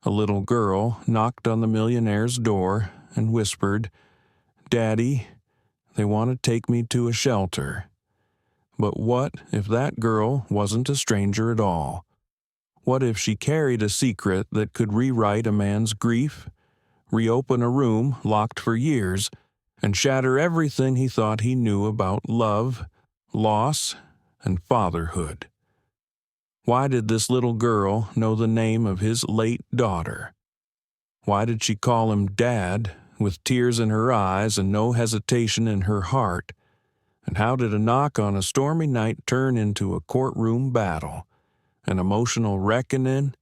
A little girl knocked on the millionaire's door and whispered, "Daddy, they want to take me to a shelter." But what if that girl wasn't a stranger at all? What if she carried a secret that could rewrite a man's grief, reopen a room locked for years, and shatter everything he thought he knew about love, loss, and fatherhood? Why did this little girl know the name of his late daughter? Why did she call him Dad, with tears in her eyes and no hesitation in her heart? And how did a knock on a stormy night turn into a courtroom battle, an emotional reckoning,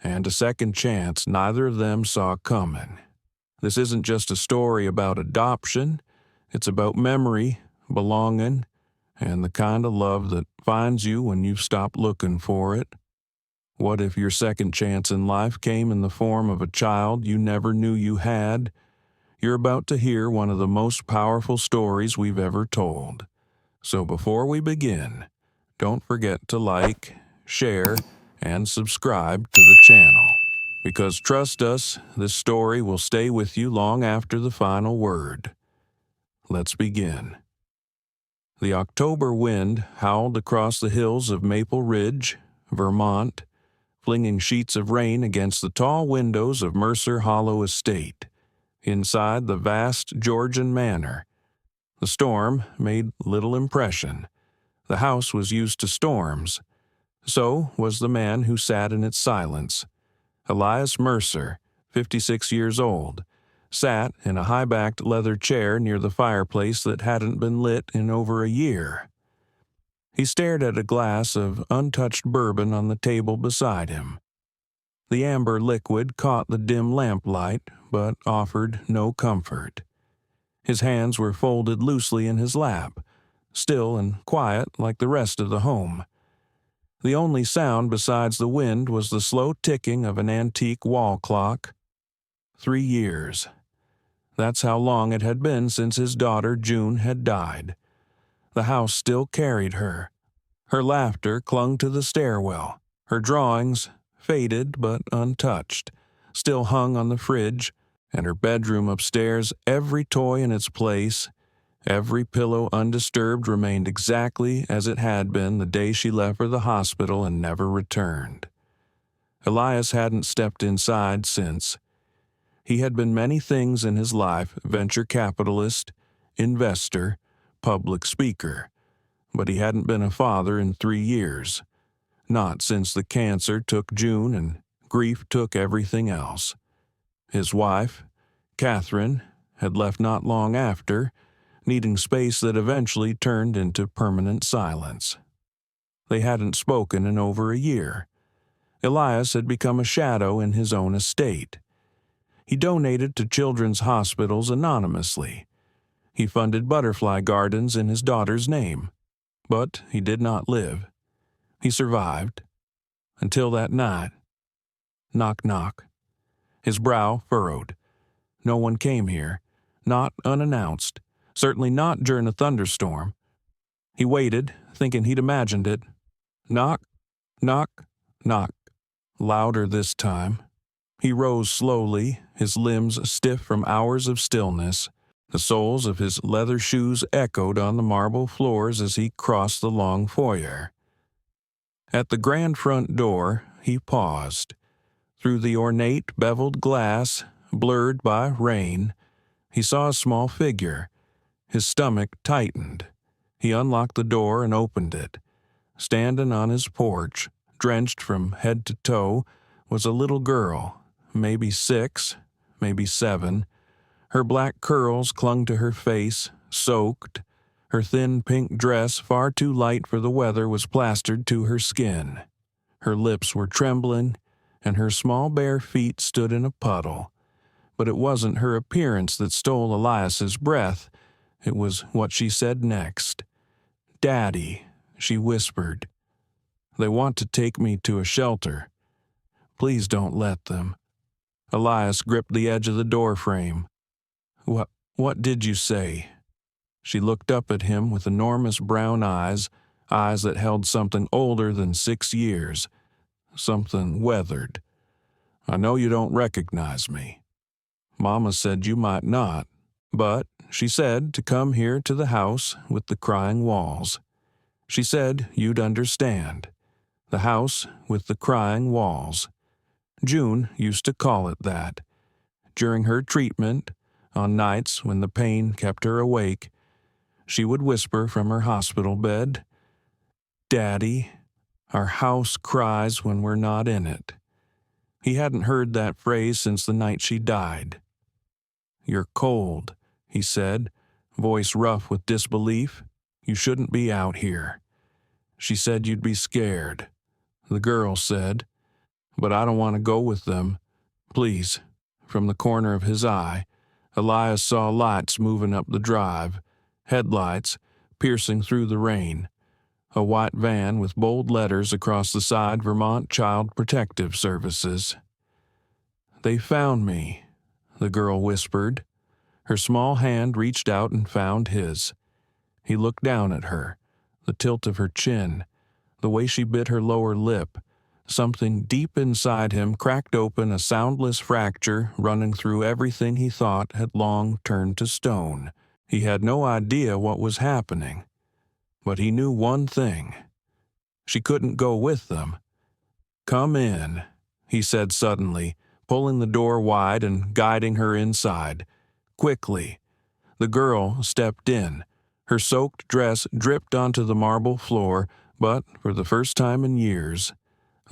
and a second chance neither of them saw coming? This isn't just a story about adoption. It's about memory, belonging, and the kind of love that finds you when you've stopped looking for it. What if your second chance in life came in the form of a child you never knew you had? You're about to hear one of the most powerful stories we've ever told. So before we begin, don't forget to like, share, and subscribe to the channel. Because trust us, this story will stay with you long after the final word. Let's begin. The October wind howled across the hills of Maple Ridge, Vermont, flinging sheets of rain against the tall windows of Mercer Hollow Estate, inside the vast Georgian manor. The storm made little impression. The house was used to storms. So was the man who sat in its silence. Elias Mercer, 56 years old, sat in a high-backed leather chair near the fireplace that hadn't been lit in over a year. He stared at a glass of untouched bourbon on the table beside him. The amber liquid caught the dim lamplight, but offered no comfort. His hands were folded loosely in his lap, still and quiet like the rest of the home. The only sound besides the wind was the slow ticking of an antique wall clock. 3 years. That's how long it had been since his daughter June had died. The house still carried her. Her laughter clung to the stairwell. Her drawings, faded but untouched, still hung on the fridge, and her bedroom upstairs, every toy in its place, every pillow undisturbed, remained exactly as it had been the day she left for the hospital and never returned. Elias hadn't stepped inside since. He had been many things in his life: venture capitalist, investor, public speaker. But he hadn't been a father in 3 years. Not since the cancer took June and grief took everything else. His wife, Catherine, had left not long after, needing space that eventually turned into permanent silence. They hadn't spoken in over a year. Elias had become a shadow in his own estate. He donated to children's hospitals anonymously. He funded butterfly gardens in his daughter's name. But he did not live. He survived. Until that night. Knock, knock. His brow furrowed. No one came here. Not unannounced. Certainly not during a thunderstorm. He waited, thinking he'd imagined it. Knock, knock, knock. Louder this time. He rose slowly, his limbs stiff from hours of stillness. The soles of his leather shoes echoed on the marble floors as he crossed the long foyer. At the grand front door, he paused. Through the ornate, beveled glass, blurred by rain, he saw a small figure. His stomach tightened. He unlocked the door and opened it. Standing on his porch, drenched from head to toe, was a little girl, maybe 6, maybe 7. Her black curls clung to her face, soaked. Her thin pink dress, far too light for the weather, was plastered to her skin. Her lips were trembling, and her small bare feet stood in a puddle. But it wasn't her appearance that stole Elias's breath. It was what she said next. "Daddy," she whispered. "They want to take me to a shelter. Please don't let them." Elias gripped the edge of the doorframe. What did you say?" She looked up at him with enormous brown eyes that held something older than 6 years, something weathered. I know you don't recognize me. Mama said you might not, but she said to come here to the house with the crying walls. She said you'd understand. The house with the crying walls. June used to call it that. During her treatment, on nights when the pain kept her awake, she would whisper from her hospital bed, "Daddy, our house cries when we're not in it." He hadn't heard that phrase since the night she died. "You're cold," he said, voice rough with disbelief. "You shouldn't be out here." She said you'd be scared. The girl said, "But I don't want to go with them. Please." From the corner of his eye, Elias saw lights moving up the drive, headlights piercing through the rain. A white van with bold letters across the side, Vermont Child Protective Services. "They found me," the girl whispered. Her small hand reached out and found his. He looked down at her, the tilt of her chin, the way she bit her lower lip. Something deep inside him cracked open a soundless fracture running through everything he thought had long turned to stone. He had no idea what was happening, but he knew one thing. She couldn't go with them. "Come in," he said suddenly, pulling the door wide and guiding her inside. Quickly, the girl stepped in. Her soaked dress dripped onto the marble floor, but for the first time in years,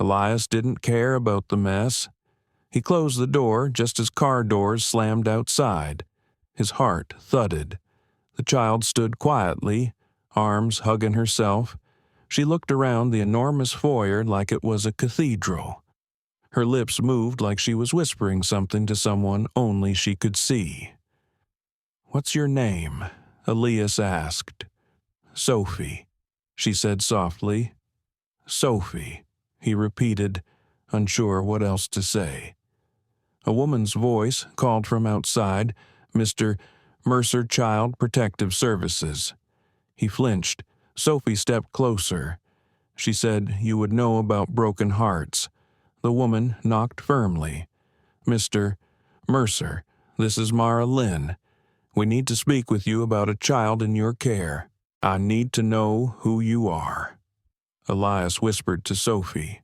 Elias didn't care about the mess. He closed the door just as car doors slammed outside. His heart thudded. The child stood quietly, arms hugging herself. She looked around the enormous foyer like it was a cathedral. Her lips moved like she was whispering something to someone only she could see. "What's your name?" Elias asked. "Sophie," she said softly. "Sophie," he repeated, unsure what else to say. A woman's voice called from outside, "Mr. Mercer Child Protective Services." He flinched. Sophie stepped closer. She said you would know about broken hearts. The woman knocked firmly. "Mr. Mercer, this is Mara Lynn. We need to speak with you about a child in your care. I need to know who you are." Elias whispered to Sophie,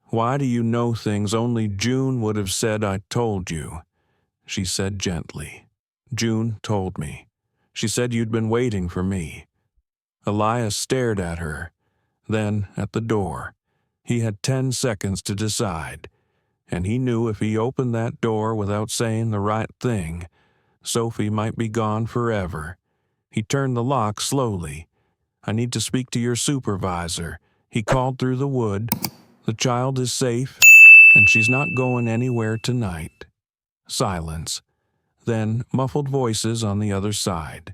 "Why do you know things only June would have said I told you?" She said gently, "June told me. She said you'd been waiting for me." Elias stared at her, then at the door. He had 10 seconds to decide, and he knew if he opened that door without saying the right thing, Sophie might be gone forever. He turned the lock slowly. "I need to speak to your supervisor," he called through the wood. "The child is safe, and she's not going anywhere tonight." Silence. Then muffled voices on the other side.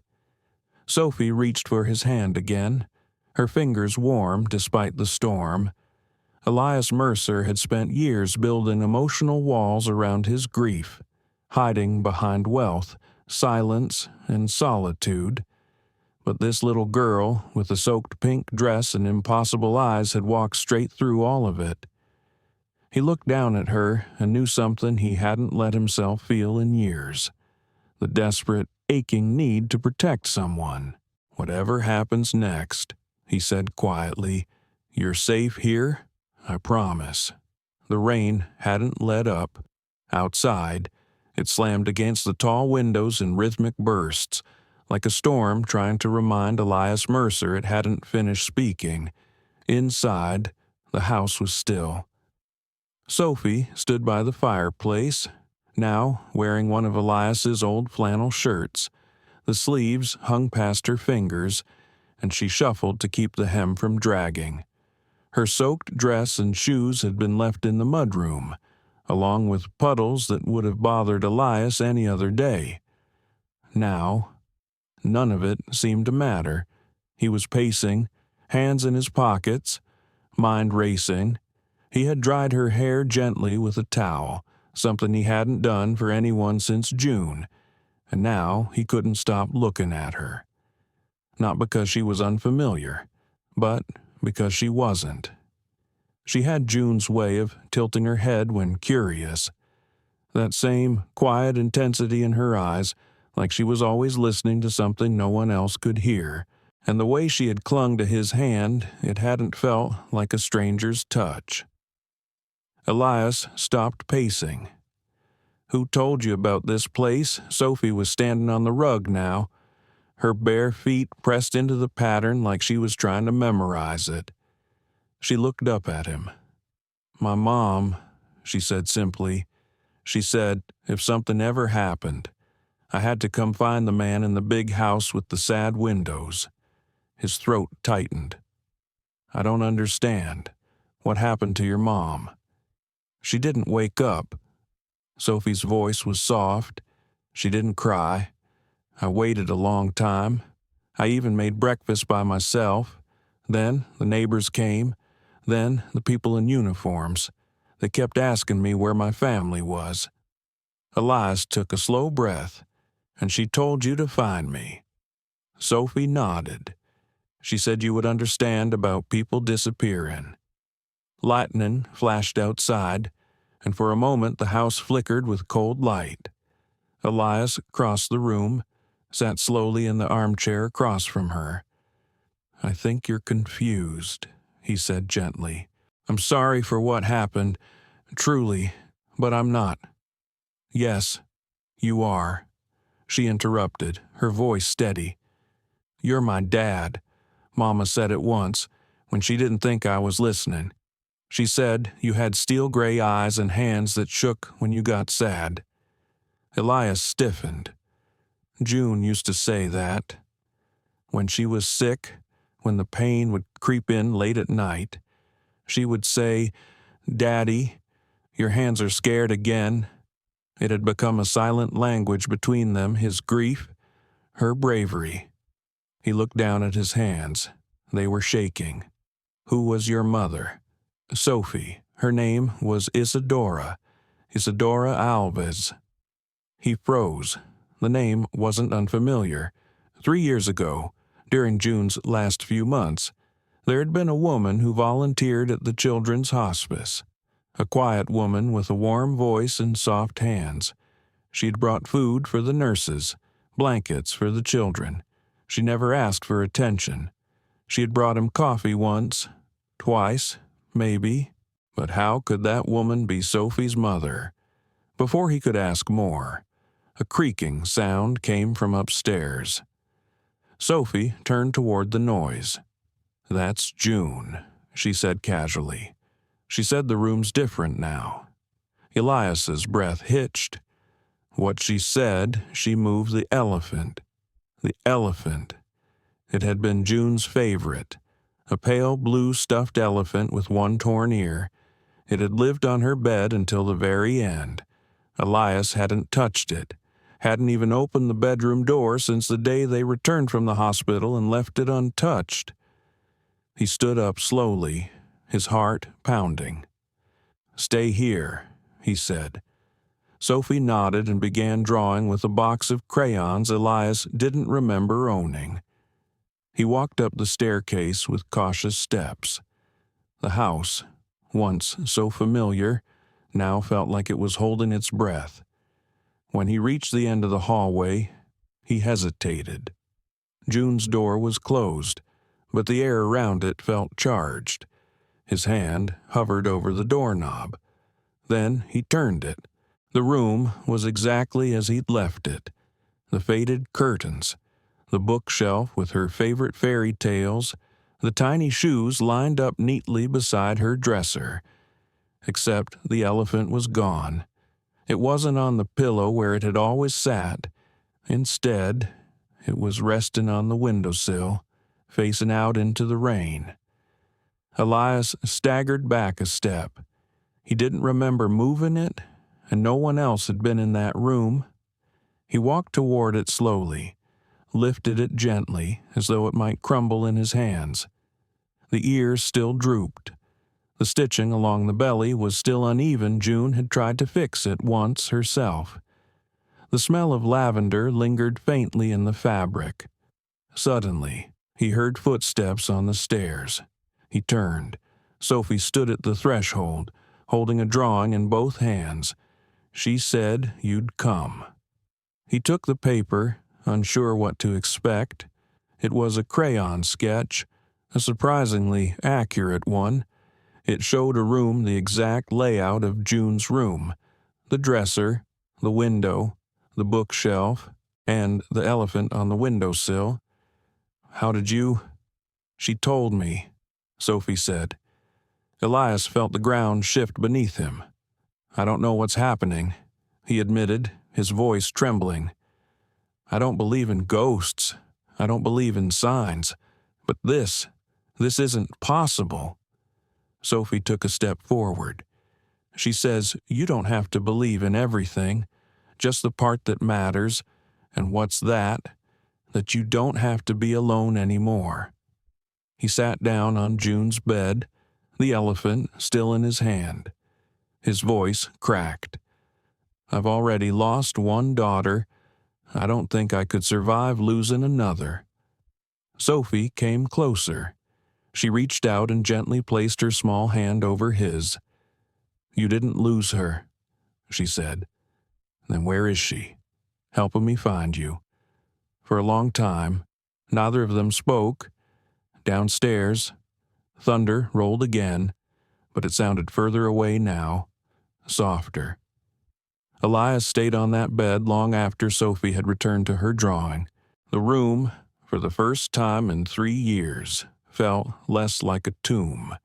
Sophie reached for his hand again, her fingers warm despite the storm. Elias Mercer had spent years building emotional walls around his grief, hiding behind wealth, silence, and solitude. But this little girl with the soaked pink dress and impossible eyes had walked straight through all of it. He looked down at her and knew something he hadn't let himself feel in years. The desperate, aching need to protect someone. "Whatever happens next," he said quietly, "you're safe here, I promise." The rain hadn't let up. Outside, it slammed against the tall windows in rhythmic bursts, like a storm trying to remind Elias Mercer it hadn't finished speaking. Inside, the house was still. Sophie stood by the fireplace, now wearing one of Elias's old flannel shirts. The sleeves hung past her fingers, and she shuffled to keep the hem from dragging. Her soaked dress and shoes had been left in the mudroom, along with puddles that would have bothered Elias any other day. Now, none of it seemed to matter. He was pacing, hands in his pockets, mind racing. He had dried her hair gently with a towel, something he hadn't done for anyone since June, and now he couldn't stop looking at her. Not because she was unfamiliar, but because she wasn't. She had June's way of tilting her head when curious. that same quiet intensity in her eyes, like she was always listening to something no one else could hear. And the way she had clung to his hand, it hadn't felt like a stranger's touch. Elias stopped pacing. "Who told you about this place?" Sophie was standing on the rug now, her bare feet pressed into the pattern like she was trying to memorize it. She looked up at him. "My mom," she said simply. She said, if something ever happened, I had to come find the man in the big house with the sad windows. His throat tightened. "I don't understand. What happened to your mom?" "She didn't wake up." Sophie's voice was soft. "She didn't cry. I waited a long time. I even made breakfast by myself. Then the neighbors came. Then the people in uniforms. They kept asking me where my family was." Elias took a slow breath. "And she told you to find me." Sophie nodded. "She said you would understand about people disappearing." Lightning flashed outside, and for a moment the house flickered with cold light. Elias crossed the room, sat slowly in the armchair across from her. "I think you're confused," he said gently. "I'm sorry for what happened, truly, but I'm not." "Yes, you are," she interrupted, her voice steady. "You're my dad," Mama said it once, when she didn't think I was listening. She said you had steel-gray eyes and hands that shook when you got sad. Elias stiffened. June used to say that. When she was sick, when the pain would creep in late at night, she would say, "Daddy, your hands are scared again." It had become a silent language between them, his grief, her bravery. He looked down at his hands. They were shaking. "Who was your mother?" "Sophie. Her name was Isadora Alves." He froze. The name wasn't unfamiliar. 3 years ago, during June's last few months, there had been a woman who volunteered at the children's hospice. A quiet woman with a warm voice and soft hands. She'd brought food for the nurses, blankets for the children. She never asked for attention. She had brought him coffee once, twice, maybe. But how could that woman be Sophie's mother? Before he could ask more, a creaking sound came from upstairs. Sophie turned toward the noise. "That's June," she said casually. She said the room's different now. Elias's breath hitched. What she said, she moved the elephant. The elephant. It had been June's favorite. A pale blue stuffed elephant with one torn ear. It had lived on her bed until the very end. Elias hadn't touched it. Hadn't even opened the bedroom door since the day they returned from the hospital and left it untouched. He stood up slowly, his heart pounding. "Stay here," he said. Sophie nodded and began drawing with a box of crayons Elias didn't remember owning. He walked up the staircase with cautious steps. The house, once so familiar, now felt like it was holding its breath. When he reached the end of the hallway, he hesitated. June's door was closed, but the air around it felt charged. His hand hovered over the doorknob. Then he turned it. The room was exactly as he'd left it. The faded curtains, the bookshelf with her favorite fairy tales, the tiny shoes lined up neatly beside her dresser. Except the elephant was gone. It wasn't on the pillow where it had always sat. Instead, it was resting on the windowsill, facing out into the rain. Elias staggered back a step. He didn't remember moving it, and no one else had been in that room. He walked toward it slowly, lifted it gently as though it might crumble in his hands. The ears still drooped. The stitching along the belly was still uneven. June had tried to fix it once herself. The smell of lavender lingered faintly in the fabric. Suddenly, he heard footsteps on the stairs. He turned. Sophie stood at the threshold, holding a drawing in both hands. She said you'd come." He took the paper, unsure what to expect. It was a crayon sketch, a surprisingly accurate one. It showed a room the exact layout of June's room: the dresser, the window, the bookshelf, and the elephant on the windowsill. "How did you—" "She told me," Sophie said. Elias felt the ground shift beneath him. "I don't know what's happening," he admitted, his voice trembling. "I don't believe in ghosts. I don't believe in signs. But this isn't possible." Sophie took a step forward. "She says you don't have to believe in everything, just the part that matters, and what's that you don't have to be alone anymore." He sat down on June's bed, the elephant still in his hand. His voice cracked. "I've already lost one daughter. I don't think I could survive losing another." Sophie came closer. She reached out and gently placed her small hand over his. "You didn't lose her," she said. "Then where is she? Helping me find you." For a long time, neither of them spoke. Downstairs, thunder rolled again, but it sounded further away now, softer. Elias stayed on that bed long after Sophie had returned to her drawing. The room, for the first time in 3 years, felt less like a tomb,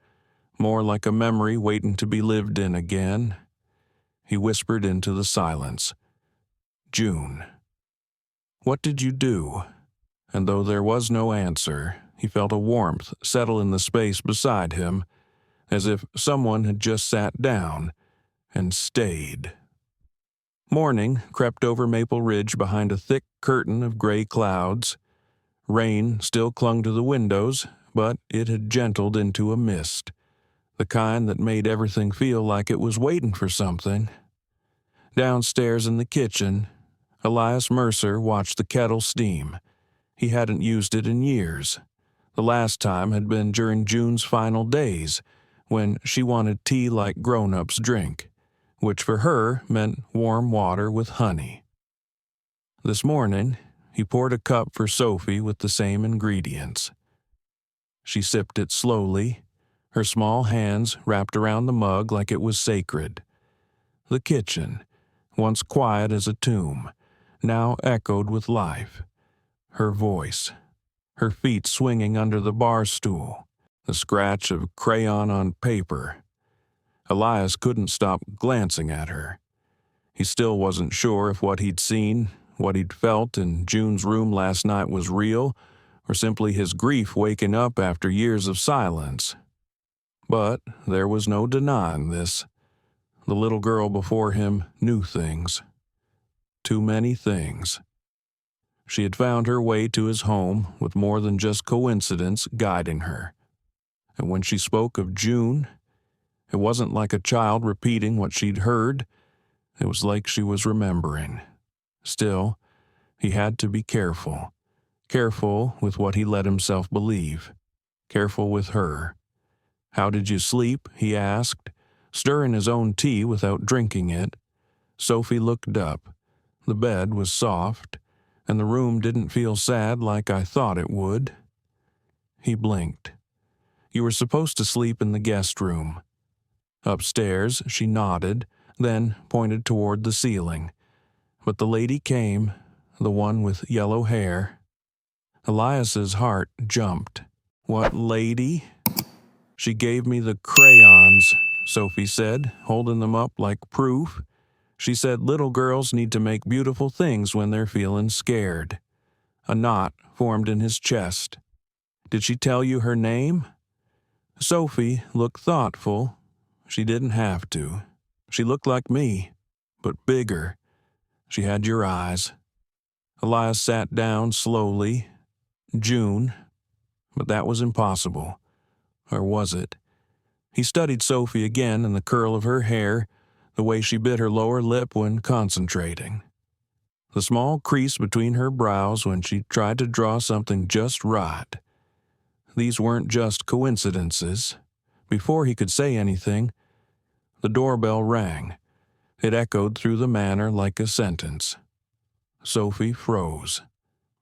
more like a memory waiting to be lived in again. He whispered into the silence, "June, what did you do?" And though there was no answer, he felt a warmth settle in the space beside him, as if someone had just sat down and stayed. Morning crept over Maple Ridge behind a thick curtain of gray clouds. Rain still clung to the windows, but it had gentled into a mist, the kind that made everything feel like it was waiting for something. Downstairs in the kitchen, Elias Mercer watched the kettle steam. He hadn't used it in years. The last time had been during June's final days, when she wanted tea like grown-ups drink, which for her meant warm water with honey. This morning, he poured a cup for Sophie with the same ingredients. She sipped it slowly, her small hands wrapped around the mug like it was sacred. The kitchen, once quiet as a tomb, now echoed with life. Her voice, her feet swinging under the bar stool, the scratch of crayon on paper. Elias couldn't stop glancing at her. He still wasn't sure if what he'd seen, what he'd felt in June's room last night was real, or simply his grief waking up after years of silence. But there was no denying this. The little girl before him knew things. Too many things. She had found her way to his home with more than just coincidence guiding her. And when she spoke of June, it wasn't like a child repeating what she'd heard. It was like she was remembering. Still, he had to be careful. Careful with what he let himself believe. Careful with her. "How did you sleep?" he asked, stirring his own tea without drinking it. Sophie looked up. The bed was soft, and the room didn't feel sad like I thought it would. He blinked. "You were supposed to sleep in the guest room." Upstairs, she nodded, then pointed toward the ceiling. But the lady came, the one with yellow hair. Elias's heart jumped. "What lady?" "She gave me the crayons," Sophie said, holding them up like proof. "She said little girls need to make beautiful things when they're feeling scared." A knot formed in his chest. "Did she tell you her name?" Sophie looked thoughtful. She didn't have to. She looked like me, but bigger. She had your eyes. Elias sat down slowly. "June." But that was impossible. Or was it? He studied Sophie again in the curl of her hair, the way she bit her lower lip when concentrating. The small crease between her brows when she tried to draw something just right. These weren't just coincidences. Before he could say anything, the doorbell rang. It echoed through the manor like a sentence. Sophie froze.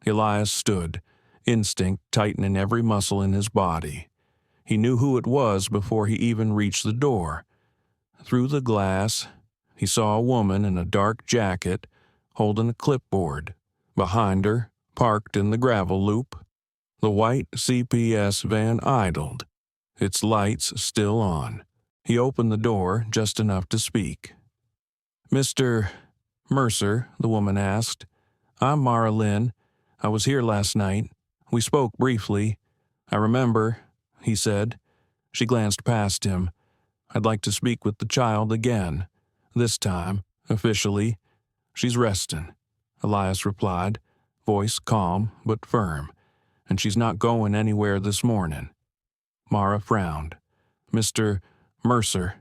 Elias stood, instinct tightening every muscle in his body. He knew who it was before he even reached the door. Through the glass, he saw a woman in a dark jacket holding a clipboard. Behind her, parked in the gravel loop, the white CPS van idled, its lights still on. He opened the door just enough to speak. "Mr. Mercer," the woman asked. "I'm Mara Lynn. I was here last night. We spoke briefly. I remember," he said. She glanced past him. "I'd like to speak with the child again. This time, officially. She's resting," Elias replied, voice calm but firm. "And she's not going anywhere this morning." Mara frowned. "Mr. Mercer,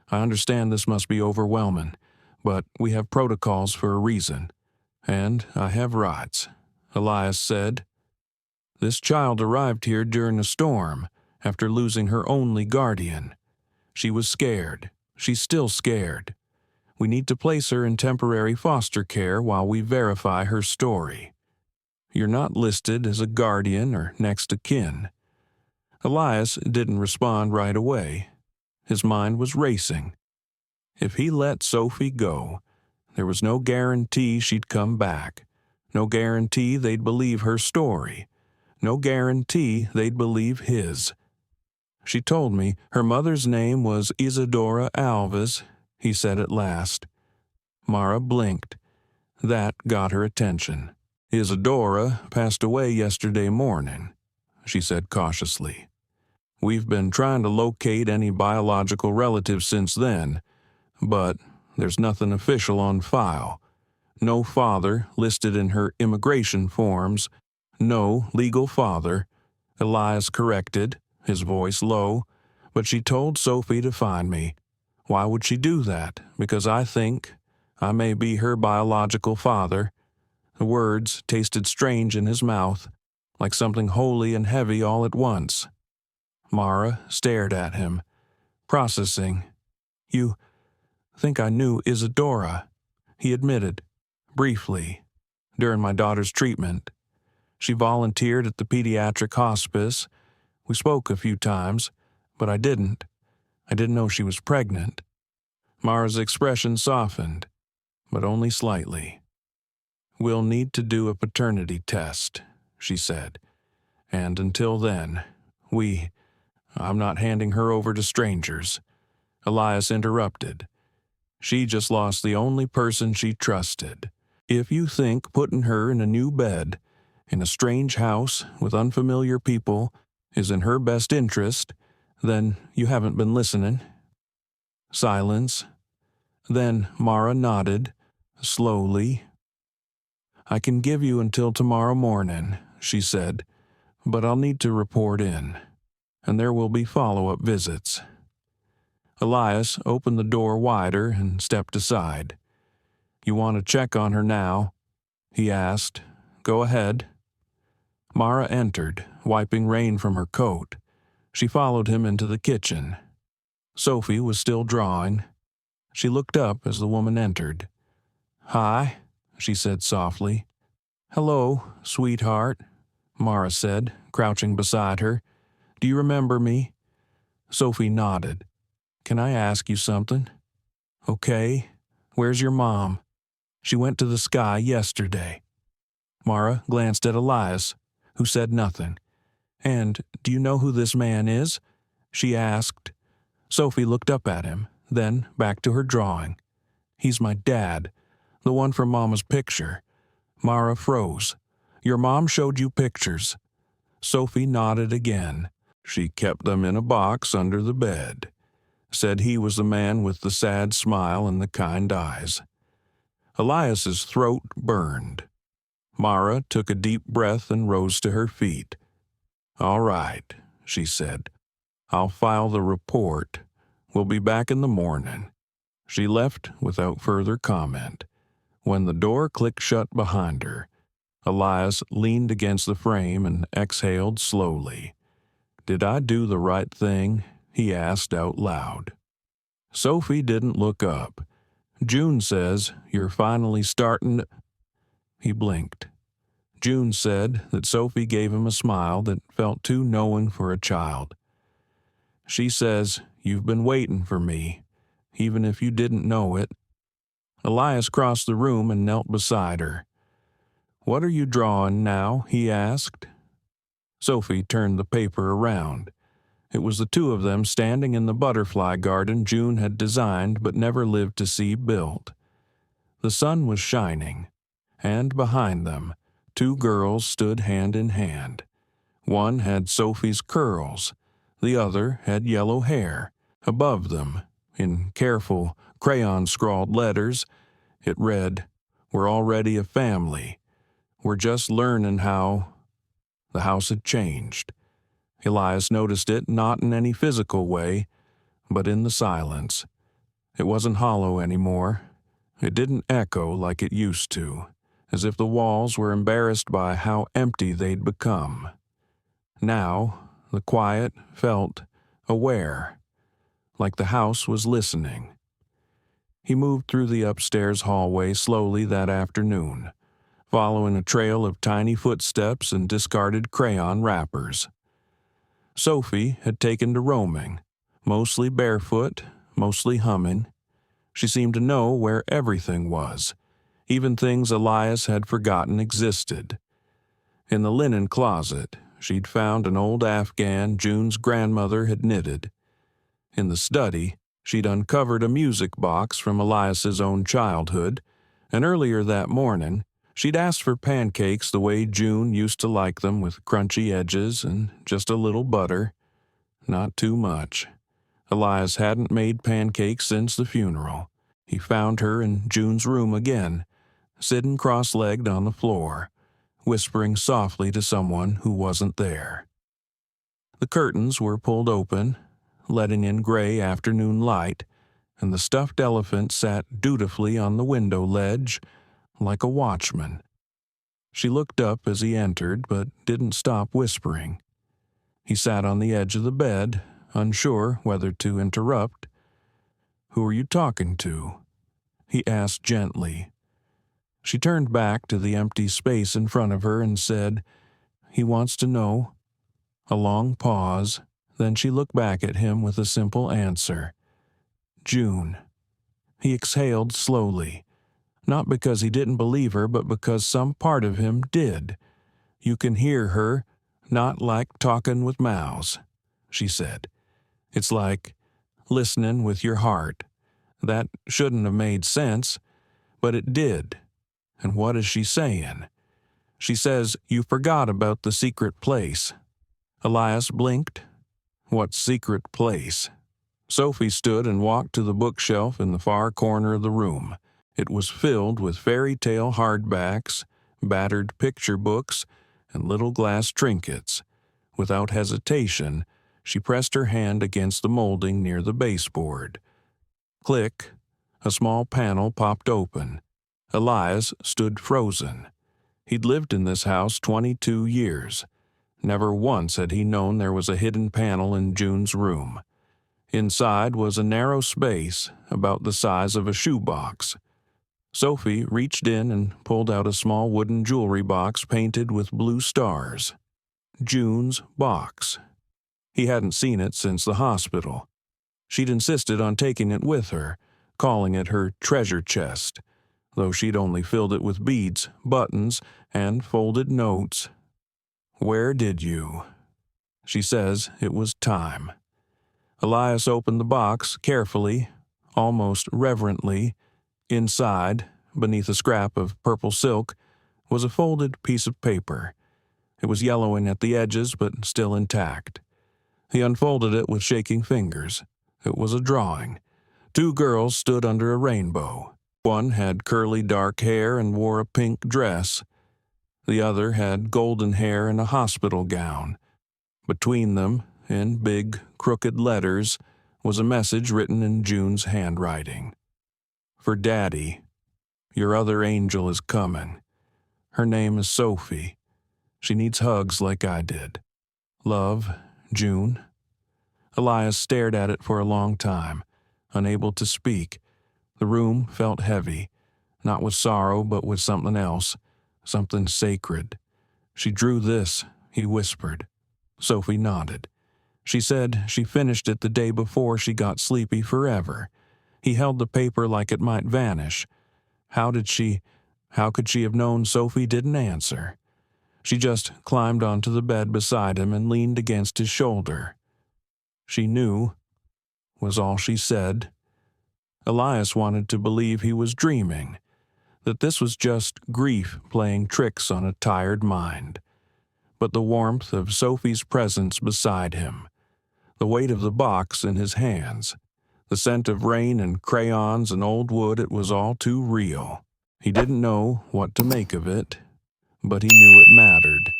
I understand this must be overwhelming, but we have protocols for a reason. And I have rights," Elias said. "This child arrived here during a storm, after losing her only guardian. She was scared. She's still scared. We need to place her in temporary foster care while we verify her story. You're not listed as a guardian or next of kin." Elias didn't respond right away. His mind was racing. If he let Sophie go, there was no guarantee she'd come back. No guarantee they'd believe her story. No guarantee they'd believe his. "She told me her mother's name was Isadora Alves," he said at last. Mara blinked. That got her attention. "Isadora passed away yesterday morning," she said cautiously. "We've been trying to locate any biological relatives since then, but there's nothing official on file. No father listed in her immigration forms. No legal father," Elias corrected, his voice low. "But she told Sophie to find me. Why would she do that? Because I think I may be her biological father." The words tasted strange in his mouth, like something holy and heavy all at once. Mara stared at him, processing. "You think I knew Isadora," he admitted, briefly, "during my daughter's treatment. She volunteered at the pediatric hospice. We spoke a few times, but I didn't know she was pregnant." Mara's expression softened, but only slightly. "We'll need to do a paternity test," she said. "And until then, I'm not handing her over to strangers." Elias interrupted. "She just lost the only person she trusted. If you think putting her in a new bed, in a strange house with unfamiliar people, is in her best interest, then you haven't been listening." Silence. Then Mara nodded, slowly. "I can give you until tomorrow morning," she said, "but I'll need to report in, and there will be follow-up visits." Elias opened the door wider and stepped aside. "You want to check on her now?" he asked. "Go ahead." Mara entered, wiping rain from her coat. She followed him into the kitchen. Sophie was still drawing. She looked up as the woman entered. "Hi," she said softly. "Hello, sweetheart," Mara said, crouching beside her. "Do you remember me?" Sophie nodded. "Can I ask you something?" "Okay. Where's your mom?" "She went to the sky yesterday." Mara glanced at Elias, who said nothing. "And do you know who this man is?" she asked. Sophie looked up at him, then back to her drawing. "He's my dad, the one from Mama's picture." Mara froze. "Your mom showed you pictures?" Sophie nodded again. "She kept them in a box under the bed. Said he was the man with the sad smile and the kind eyes." Elias's throat burned. Mara took a deep breath and rose to her feet. "All right," she said. "I'll file the report. We'll be back in the morning." She left without further comment. When the door clicked shut behind her, Elias leaned against the frame and exhaled slowly. "Did I do the right thing?" he asked out loud. Sophie didn't look up. June says you're finally starting to... He blinked. June said that Sophie gave him a smile that felt too knowing for a child. She says you've been waiting for me, even if you didn't know it. Elias crossed the room and knelt beside her. "What are you drawing now?" he asked. Sophie turned the paper around. It was the two of them standing in the butterfly garden June had designed but never lived to see built. The sun was shining, and behind them, two girls stood hand in hand. One had Sophie's curls, the other had yellow hair. Above them, in careful, crayon-scrawled letters, it read, "We're already a family. We're just learning how..." The house had changed. Elias noticed it not in any physical way, but in the silence. It wasn't hollow anymore. It didn't echo like it used to, as if the walls were embarrassed by how empty they'd become. Now, the quiet felt aware, like the house was listening. He moved through the upstairs hallway slowly that afternoon, following a trail of tiny footsteps and discarded crayon wrappers. Sophie had taken to roaming, mostly barefoot, mostly humming. She seemed to know where everything was, even things Elias had forgotten existed. In the linen closet, she'd found an old Afghan June's grandmother had knitted. In the study, she'd uncovered a music box from Elias's own childhood, and earlier that morning, she'd asked for pancakes the way June used to like them, with crunchy edges and just a little butter. Not too much. Elias hadn't made pancakes since the funeral. He found her in June's room again, sitting cross-legged on the floor, whispering softly to someone who wasn't there. The curtains were pulled open, letting in gray afternoon light, and the stuffed elephant sat dutifully on the window ledge, like a watchman. She looked up as he entered, but didn't stop whispering. He sat on the edge of the bed, unsure whether to interrupt. "Who are you talking to?" he asked gently. She turned back to the empty space in front of her and said, "He wants to know." A long pause, then she looked back at him with a simple answer. "June." He exhaled slowly. Not because he didn't believe her, but because some part of him did. "You can hear her, not like talking with mouths," she said. "It's like listening with your heart." That shouldn't have made sense, but it did. And what is she saying? She says you forgot about the secret place. Elias blinked. What secret place? Sophie stood and walked to the bookshelf in the far corner of the room. It was filled with fairy tale hardbacks, battered picture books, and little glass trinkets. Without hesitation, she pressed her hand against the molding near the baseboard. Click, a small panel popped open. Elias stood frozen. He'd lived in this house 22 years. Never once had he known there was a hidden panel in June's room. Inside was a narrow space about the size of a shoebox. Sophie reached in and pulled out a small wooden jewelry box painted with blue stars. June's box. He hadn't seen it since the hospital. She'd insisted on taking it with her, calling it her treasure chest, though she'd only filled it with beads, buttons, and folded notes. "Where did you?" She says it was time. Elias opened the box carefully, almost reverently. Inside, beneath a scrap of purple silk, was a folded piece of paper. It was yellowing at the edges, but still intact. He unfolded it with shaking fingers. It was a drawing. Two girls stood under a rainbow. One had curly dark hair and wore a pink dress. The other had golden hair and a hospital gown. Between them, in big, crooked letters, was a message written in June's handwriting. "For Daddy, your other angel is coming. Her name is Sophie. She needs hugs like I did. Love, June." Elias stared at it for a long time, unable to speak. The room felt heavy, not with sorrow but with something else, something sacred. "She drew this," he whispered. Sophie nodded. She said she finished it the day before she got sleepy forever. He held the paper like it might vanish. How could she have known Sophie didn't answer? She just climbed onto the bed beside him and leaned against his shoulder. "She knew," was all she said. Elias wanted to believe he was dreaming, that this was just grief playing tricks on a tired mind. But the warmth of Sophie's presence beside him, the weight of the box in his hands, the scent of rain and crayons and old wood, it was all too real. He didn't know what to make of it, but he knew it mattered.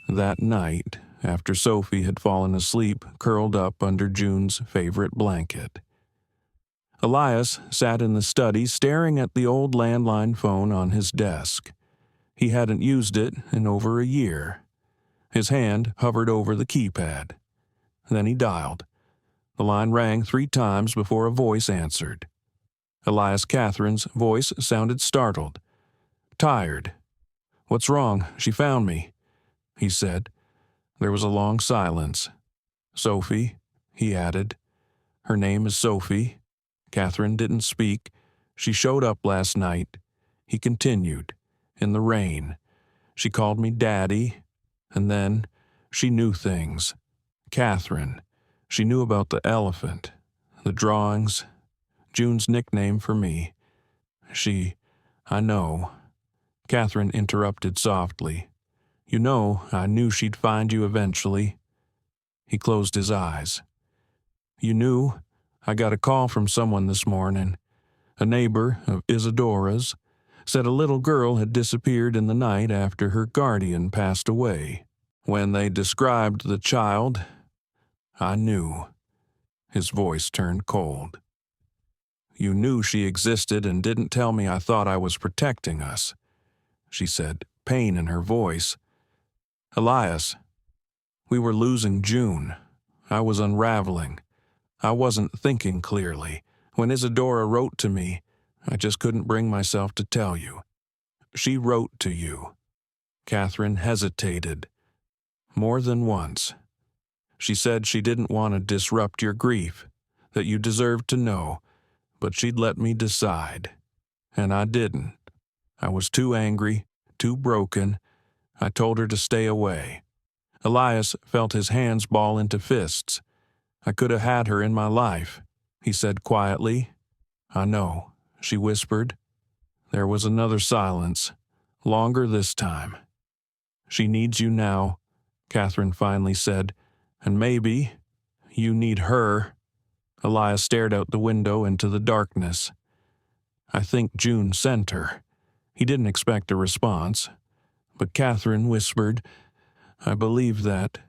That night, after Sophie had fallen asleep curled up under June's favorite blanket, Elias sat in the study staring at the old landline phone on his desk. He hadn't used it in over a year. His hand hovered over the keypad. Then he dialed. The line rang 3 times before a voice answered. Elias Catherine's voice sounded startled. "Tired. What's wrong? She found me," he said. There was a long silence. "Sophie," he added. "Her name is Sophie." Catherine didn't speak. "She showed up last night." He continued. "In the rain. She called me Daddy. And then she knew things. Catherine. She knew about the elephant, the drawings, June's nickname for me. I know." Catherine interrupted softly. "You know, I knew she'd find you eventually." He closed his eyes. "You knew? I got a call from someone this morning. A neighbor of Isadora's said a little girl had disappeared in the night after her guardian passed away. When they described the child, I knew." His voice turned cold. "You knew she existed and didn't tell me. I thought I was protecting us," she said, pain in her voice. "Elias, we were losing June. I was unraveling. I wasn't thinking clearly. When Isadora wrote to me, I just couldn't bring myself to tell you. She wrote to you." Catherine hesitated. "More than once. She said she didn't want to disrupt your grief, that you deserved to know, but she'd let me decide. And I didn't. I was too angry, too broken. I told her to stay away." Elias felt his hands ball into fists. "I could have had her in my life," he said quietly. "I know," she whispered. There was another silence, longer this time. "She needs you now," Catherine finally said, "and maybe you need her." Elias stared out the window into the darkness. "I think June sent her." He didn't expect a response, but Catherine whispered, "I believe that."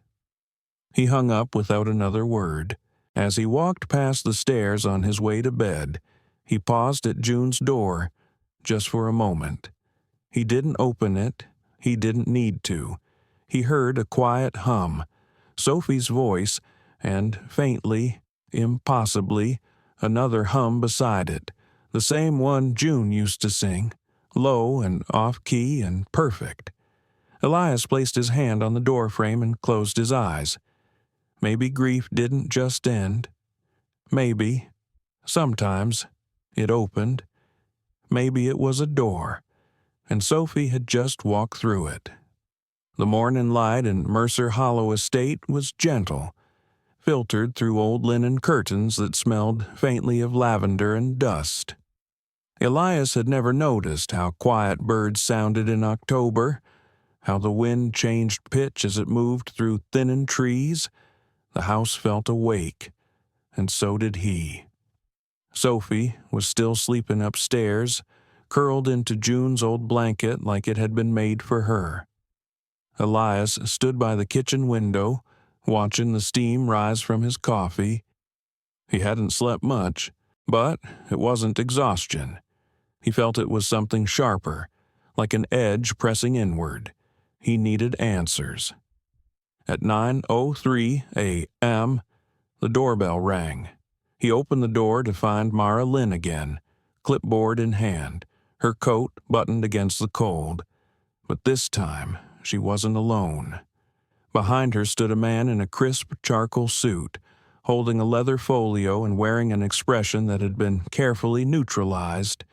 He hung up without another word. As he walked past the stairs on his way to bed, he paused at June's door, just for a moment. He didn't open it. He didn't need to. He heard a quiet hum, Sophie's voice, and faintly, impossibly, another hum beside it, the same one June used to sing, low and off-key and perfect. Elias placed his hand on the doorframe and closed his eyes. Maybe grief didn't just end. Maybe, sometimes, it opened. Maybe it was a door, and Sophie had just walked through it. The morning light in Mercer Hollow Estate was gentle, filtered through old linen curtains that smelled faintly of lavender and dust. Elias had never noticed how quiet birds sounded in October, how the wind changed pitch as it moved through thinning trees. The house felt awake, and so did he. Sophie was still sleeping upstairs, curled into June's old blanket like it had been made for her. Elias stood by the kitchen window, watching the steam rise from his coffee. He hadn't slept much, but it wasn't exhaustion. He felt it was something sharper, like an edge pressing inward. He needed answers. At 9:03 a.m., the doorbell rang. He opened the door to find Mara Lynn again, clipboard in hand, her coat buttoned against the cold. But this time, she wasn't alone. Behind her stood a man in a crisp charcoal suit, holding a leather folio and wearing an expression that had been carefully neutralized.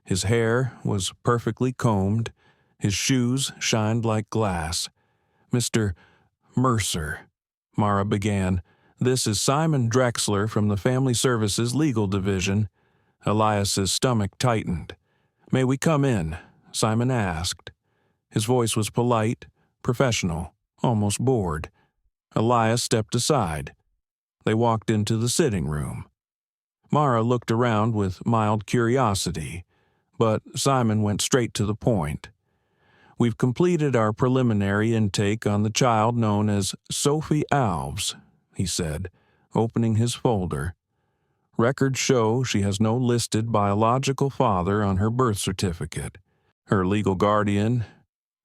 His hair was perfectly combed. His shoes shined like glass. "Mr. Mercer," Mara began, "this is Simon Drexler from the Family Services Legal Division." Elias's stomach tightened. "May we come in?" Simon asked. His voice was polite, professional, almost bored. Elias stepped aside. They walked into the sitting room. Mara looked around with mild curiosity, but Simon went straight to the point. "We've completed our preliminary intake on the child known as Sophie Alves," he said, opening his folder. "Records show she has no listed biological father on her birth certificate. Her legal guardian,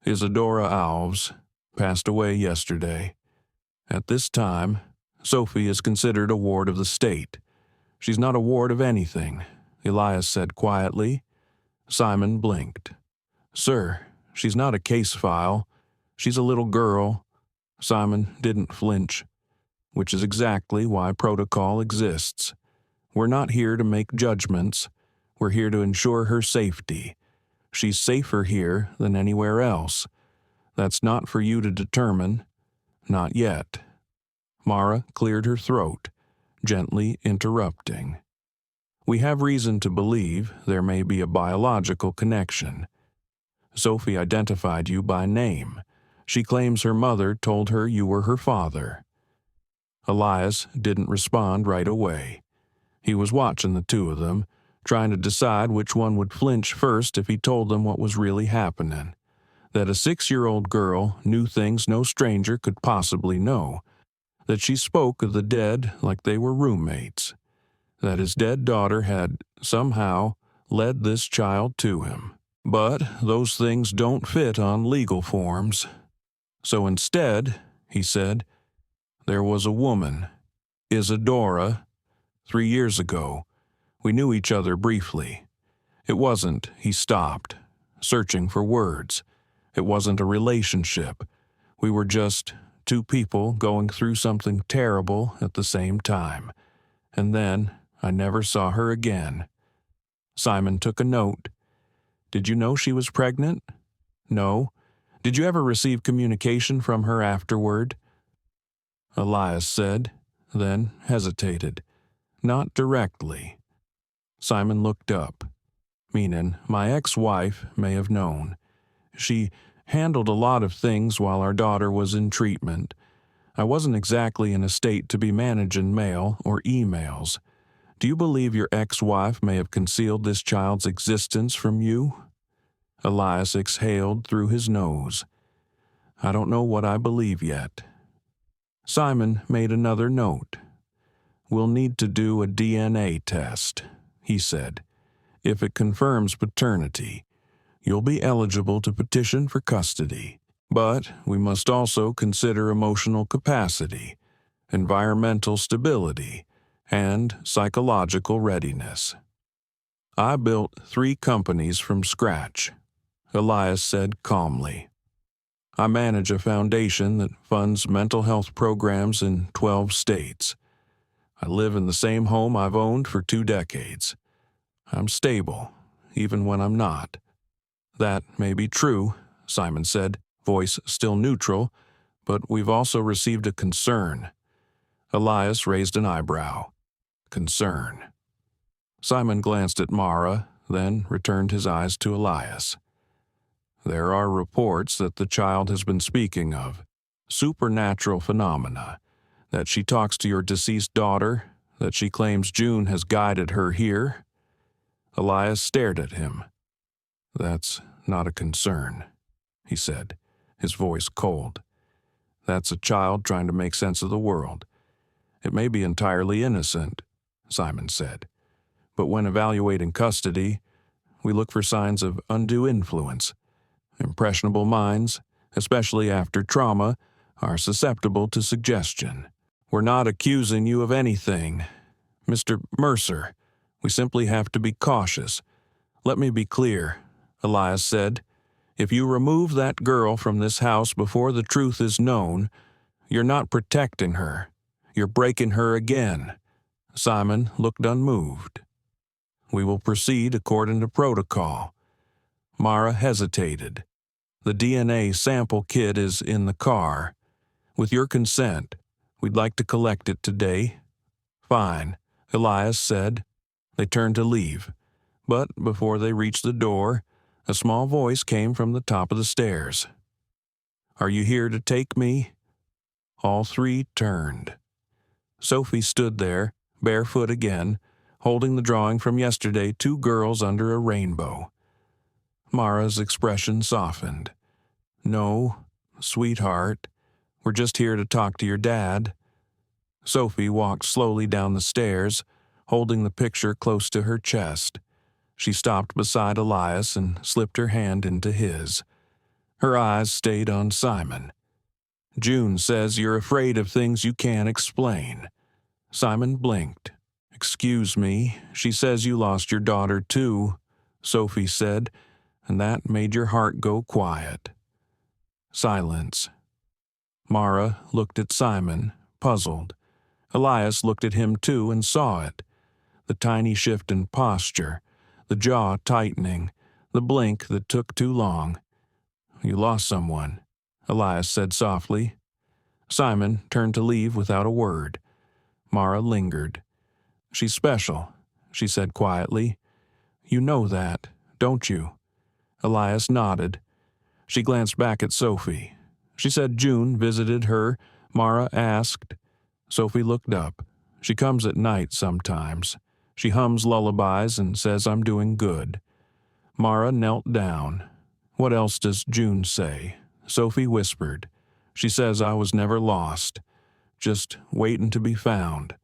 Isadora Alves, passed away yesterday. At this time, Sophie is considered a ward of the state. She's not a ward of anything," Elias said quietly. Simon blinked. "Sir, she's not a case file. She's a little girl." Simon didn't flinch, which is exactly why protocol exists. We're not here to make judgments. We're here to ensure her safety. She's safer here than anywhere else. That's not for you to determine. Not yet. Mara cleared her throat, gently interrupting. "We have reason to believe there may be a biological connection. Sophie identified you by name. She claims her mother told her you were her father." Elias didn't respond right away. He was watching the two of them, trying to decide which one would flinch first if he told them what was really happening. That a 6-year-old girl knew things no stranger could possibly know. That she spoke of the dead like they were roommates. That his dead daughter had, somehow, led this child to him. But those things don't fit on legal forms. So instead, he said, there was a woman, Isadora. 3 years ago, we knew each other briefly. It wasn't, he stopped, searching for words. It wasn't a relationship. We were just two people going through something terrible at the same time. And then I never saw her again. Simon took a note. "Did you know she was pregnant?" "No." "Did you ever receive communication from her afterward?" Elias said, then hesitated. "Not directly." Simon looked up, meaning my ex-wife may have known. She handled a lot of things while our daughter was in treatment. I wasn't exactly in a state to be managing mail or emails. Do you believe your ex-wife may have concealed this child's existence from you?" Elias exhaled through his nose. "I don't know what I believe yet." Simon made another note. "We'll need to do a DNA test," he said. "If it confirms paternity, you'll be eligible to petition for custody. But we must also consider emotional capacity, environmental stability, and psychological readiness." "I built 3 companies from scratch," Elias said calmly. "I manage a foundation that funds mental health programs in 12 states. I live in the same home I've owned for 2 decades. I'm stable, even when I'm not." "That may be true," Simon said, voice still neutral, "but we've also received a concern." Elias raised an eyebrow. "Concern." Simon glanced at Mara, then returned his eyes to Elias. "There are reports that the child has been speaking of supernatural phenomena, that she talks to your deceased daughter, that she claims June has guided her here." Elias stared at him. "That's not a concern," he said, his voice cold. "That's a child trying to make sense of the world. It may be entirely innocent," Simon said, "but when evaluating custody, we look for signs of undue influence. Impressionable minds, especially after trauma, are susceptible to suggestion. We're not accusing you of anything, Mr. Mercer. We simply have to be cautious. Let me be clear, Elias said. If you remove that girl from this house before the truth is known, you're not protecting her. You're breaking her again. Simon looked unmoved. We will proceed according to protocol. Mara hesitated. The DNA sample kit is in the car. With your consent, we'd like to collect it today. Fine, Elias said. They turned to leave. But before they reached the door, a small voice came from the top of the stairs. Are you here to take me? All three turned. Sophie stood there, barefoot again, holding the drawing from yesterday, Two Girls Under a Rainbow. Mara's expression softened. No, sweetheart, we're just here to talk to your dad. Sophie walked slowly down the stairs, holding the picture close to her chest. She stopped beside Elias and slipped her hand into his. Her eyes stayed on Simon. June says you're afraid of things you can't explain. Simon blinked. Excuse me, she says you lost your daughter too, Sophie said, and that made your heart go quiet. Silence. Mara looked at Simon, puzzled. Elias looked at him too and saw it. The tiny shift in posture, the jaw tightening, the blink that took too long. You lost someone, Elias said softly. Simon turned to leave without a word. Mara lingered. She's special, she said quietly. You know that, don't you? Elias nodded. She glanced back at Sophie. She said June visited her. Mara asked. Sophie looked up. She comes at night sometimes. She hums lullabies and says I'm doing good. Mara knelt down. What else does June say? Sophie whispered. She says I was never lost, just waiting to be found.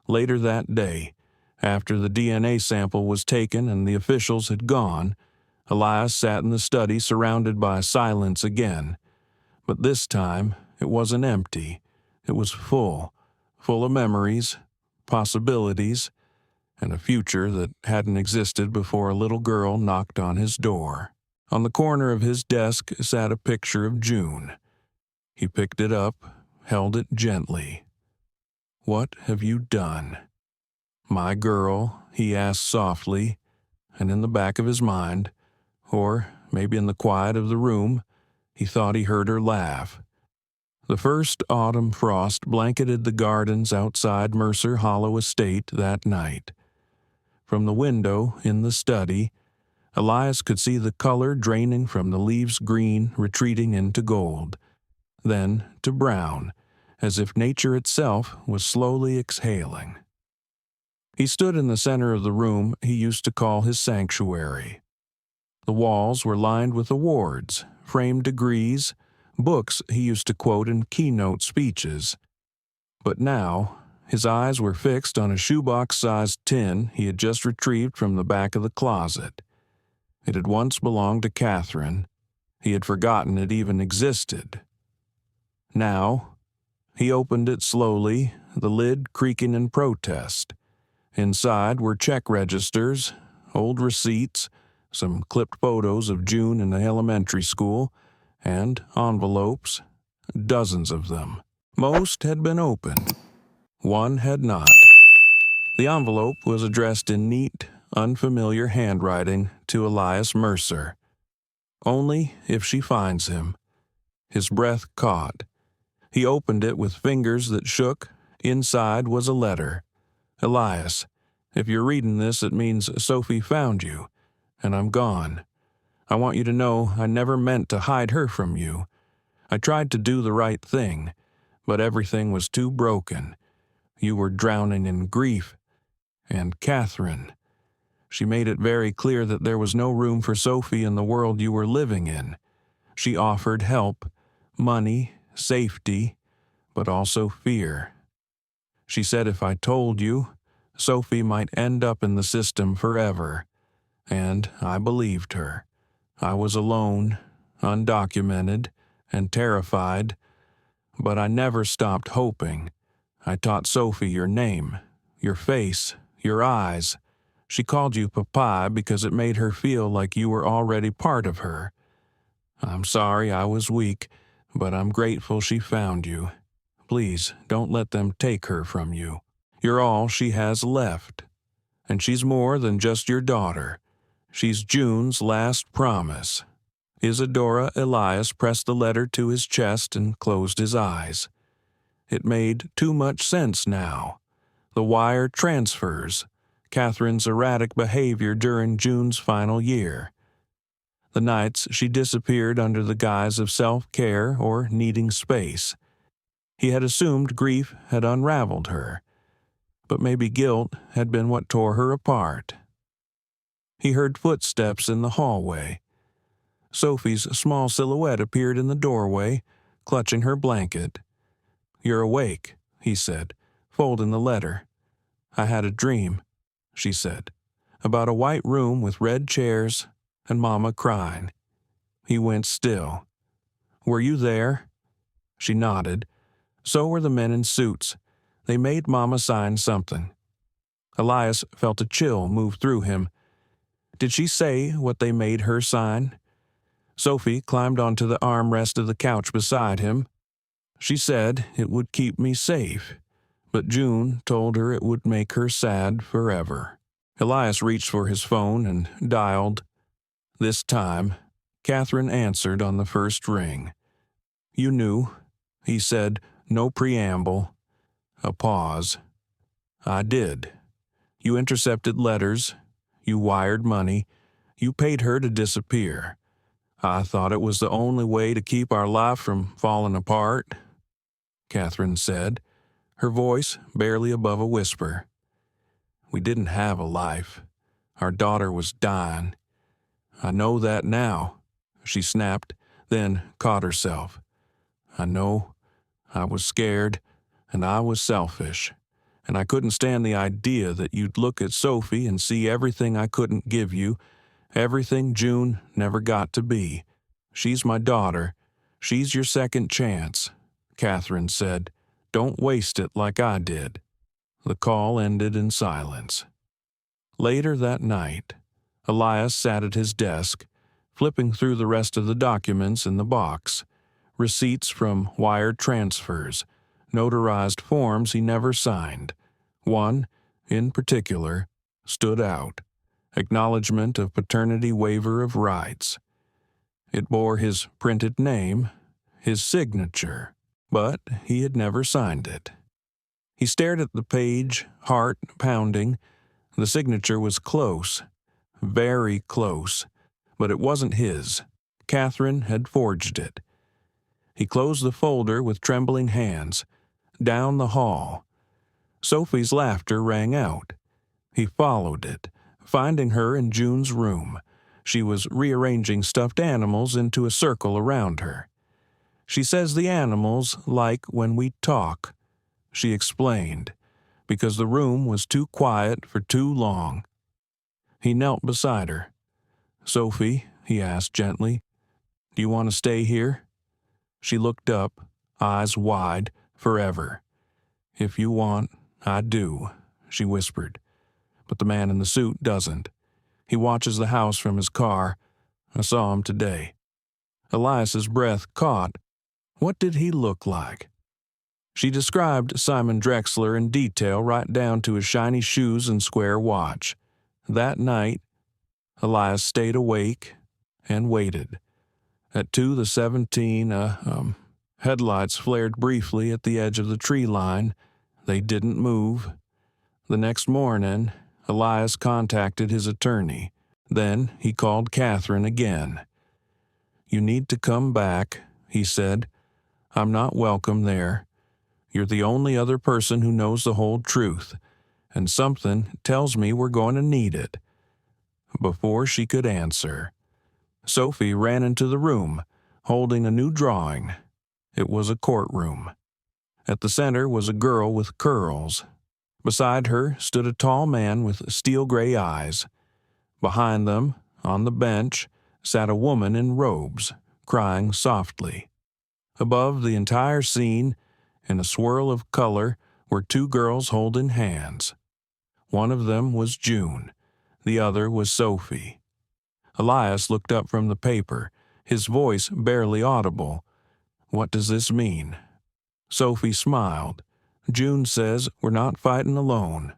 Later that day, after the DNA sample was taken and the officials had gone, Elias sat in the study surrounded by silence again. But this time, it wasn't empty. It was full of memories, possibilities, and a future that hadn't existed before a little girl knocked on his door. On the corner of his desk sat a picture of June. He picked it up, held it gently. What have you done? My girl, he asked softly, and in the back of his mind, or maybe in the quiet of the room, he thought he heard her laugh. The first autumn frost blanketed the gardens outside Mercer Hollow Estate that night. From the window in the study, Elias could see the color draining from the leaves' green, retreating into gold, then to brown, as if nature itself was slowly exhaling. He stood in the center of the room he used to call his sanctuary. The walls were lined with awards, framed degrees, books he used to quote in keynote speeches. But now, his eyes were fixed on a shoebox-sized tin he had just retrieved from the back of the closet. It had once belonged to Catherine. He had forgotten it even existed. Now, he opened it slowly, the lid creaking in protest. Inside were check registers, old receipts, some clipped photos of June in the elementary school, and envelopes, dozens of them. Most had been opened. One had not. The envelope was addressed in neat, unfamiliar handwriting to Elias Mercer. Only if she finds him. His breath caught. He opened it with fingers that shook. Inside was a letter. Elias, if you're reading this, it means Sophie found you, and I'm gone. I want you to know I never meant to hide her from you. I tried to do the right thing, but everything was too broken. You were drowning in grief. And Catherine, she made it very clear that there was no room for Sophie in the world you were living in. She offered help, money, safety, but also fear. She said if I told you, Sophie might end up in the system forever. And I believed her. I was alone, undocumented, and terrified, but I never stopped hoping. I taught Sophie your name, your face, your eyes. She called you Papai because it made her feel like you were already part of her. I'm sorry I was weak, but I'm grateful she found you. Please, don't let them take her from you. You're all she has left. And she's more than just your daughter. She's June's last promise." Isadora Elias pressed the letter to his chest and closed his eyes. It made too much sense now. The wire transfers, Catherine's erratic behavior during June's final year. The nights she disappeared under the guise of self-care or needing space. He had assumed grief had unraveled her, but maybe guilt had been what tore her apart. He heard footsteps in the hallway. Sophie's small silhouette appeared in the doorway, clutching her blanket. "You're awake," he said, folding the letter. "I had a dream," she said, "about a white room with red chairs and Mama crying." He went still. "Were you there?" She nodded. So were the men in suits. They made Mama sign something. Elias felt a chill move through him. Did she say what they made her sign? Sophie climbed onto the armrest of the couch beside him. "She said it would keep me safe, but June told her it would make her sad forever." Elias reached for his phone and dialed. This time, Catherine answered on the first ring. "You knew," he said, no preamble. A pause. "I did. You intercepted letters. You wired money. You paid her to disappear. I thought it was the only way to keep our life from falling apart," Catherine said, her voice barely above a whisper. "We didn't have a life. Our daughter was dying. I know that now," she snapped, then caught herself. "I know. I was scared, and I was selfish, and I couldn't stand the idea that you'd look at Sophie and see everything I couldn't give you, everything June never got to be. She's my daughter. She's your second chance," Catherine said. "Don't waste it like I did." The call ended in silence. Later that night, Elias sat at his desk, flipping through the rest of the documents in the box. Receipts from wired transfers, notarized forms he never signed. One, in particular, stood out. Acknowledgement of paternity waiver of rights. It bore his printed name, his signature, but he had never signed it. He stared at the page, heart pounding. The signature was close, very close, but it wasn't his. Catherine had forged it. He closed the folder with trembling hands. Down the hall. Sophie's laughter rang out. He followed it, finding her in June's room. She was rearranging stuffed animals into a circle around her. "She says the animals like when we talk," she explained, because the room was too quiet for too long. He knelt beside her. "Sophie," he asked gently, "do you want to stay here?" She looked up, eyes wide, forever. "If you want, I do," she whispered. "But the man in the suit doesn't. He watches the house from his car. I saw him today." Elias's breath caught. What did he look like? She described Simon Drexler in detail, right down to his shiny shoes and square watch. That night, Elias stayed awake and waited. At 2:17, headlights flared briefly at the edge of the tree line. They didn't move. The next morning, Elias contacted his attorney. Then he called Catherine again. "You need to come back," he said. "I'm not welcome there. You're the only other person who knows the whole truth, and something tells me we're going to need it." Before she could answer, Sophie ran into the room, holding a new drawing. It was a courtroom. At the center was a girl with curls. Beside her stood a tall man with steel-gray eyes. Behind them, on the bench, sat a woman in robes, crying softly. Above the entire scene, in a swirl of color, were two girls holding hands. One of them was June. The other was Sophie. Elias looked up from the paper, his voice barely audible. "What does this mean?" Sophie smiled. "June says we're not fighting alone."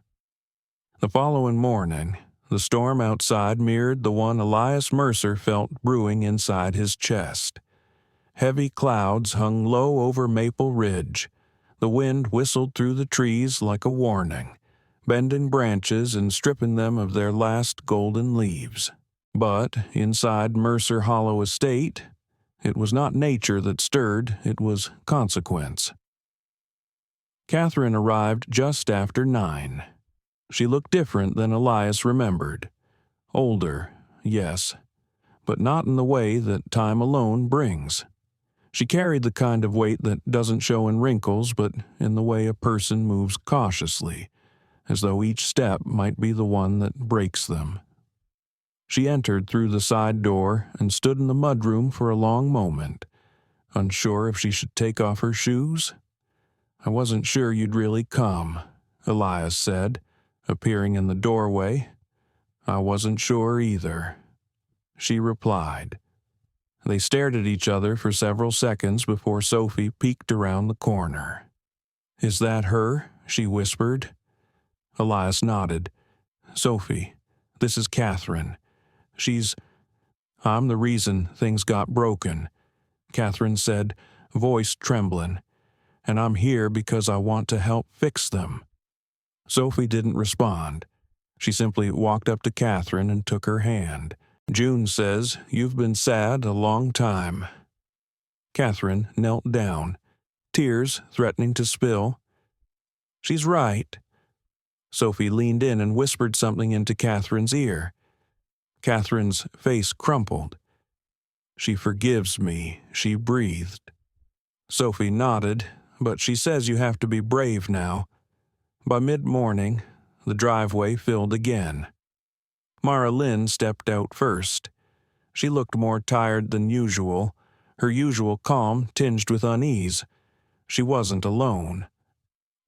The following morning, the storm outside mirrored the one Elias Mercer felt brewing inside his chest. Heavy clouds hung low over Maple Ridge. The wind whistled through the trees like a warning, bending branches and stripping them of their last golden leaves. But inside Mercer Hollow Estate, it was not nature that stirred, it was consequence. Catherine arrived just after 9. She looked different than Elias remembered. Older, yes, but not in the way that time alone brings. She carried the kind of weight that doesn't show in wrinkles, but in the way a person moves cautiously, as though each step might be the one that breaks them. She entered through the side door and stood in the mudroom for a long moment, unsure if she should take off her shoes. "I wasn't sure you'd really come," Elias said, appearing in the doorway. "I wasn't sure either," she replied. They stared at each other for several seconds before Sophie peeked around the corner. "Is that her?" she whispered. Elias nodded. "Sophie, this is Catherine. I'm the reason things got broken," Catherine said, voice trembling. "And I'm here because I want to help fix them." Sophie didn't respond. She simply walked up to Catherine and took her hand. "June says you've been sad a long time." Catherine knelt down, tears threatening to spill. "She's right." Sophie leaned in and whispered something into Catherine's ear. Catherine's face crumpled. "She forgives me," she breathed. Sophie nodded, "but she says you have to be brave now." By mid-morning, the driveway filled again. Mara Lynn stepped out first. She looked more tired than usual, her usual calm tinged with unease. She wasn't alone.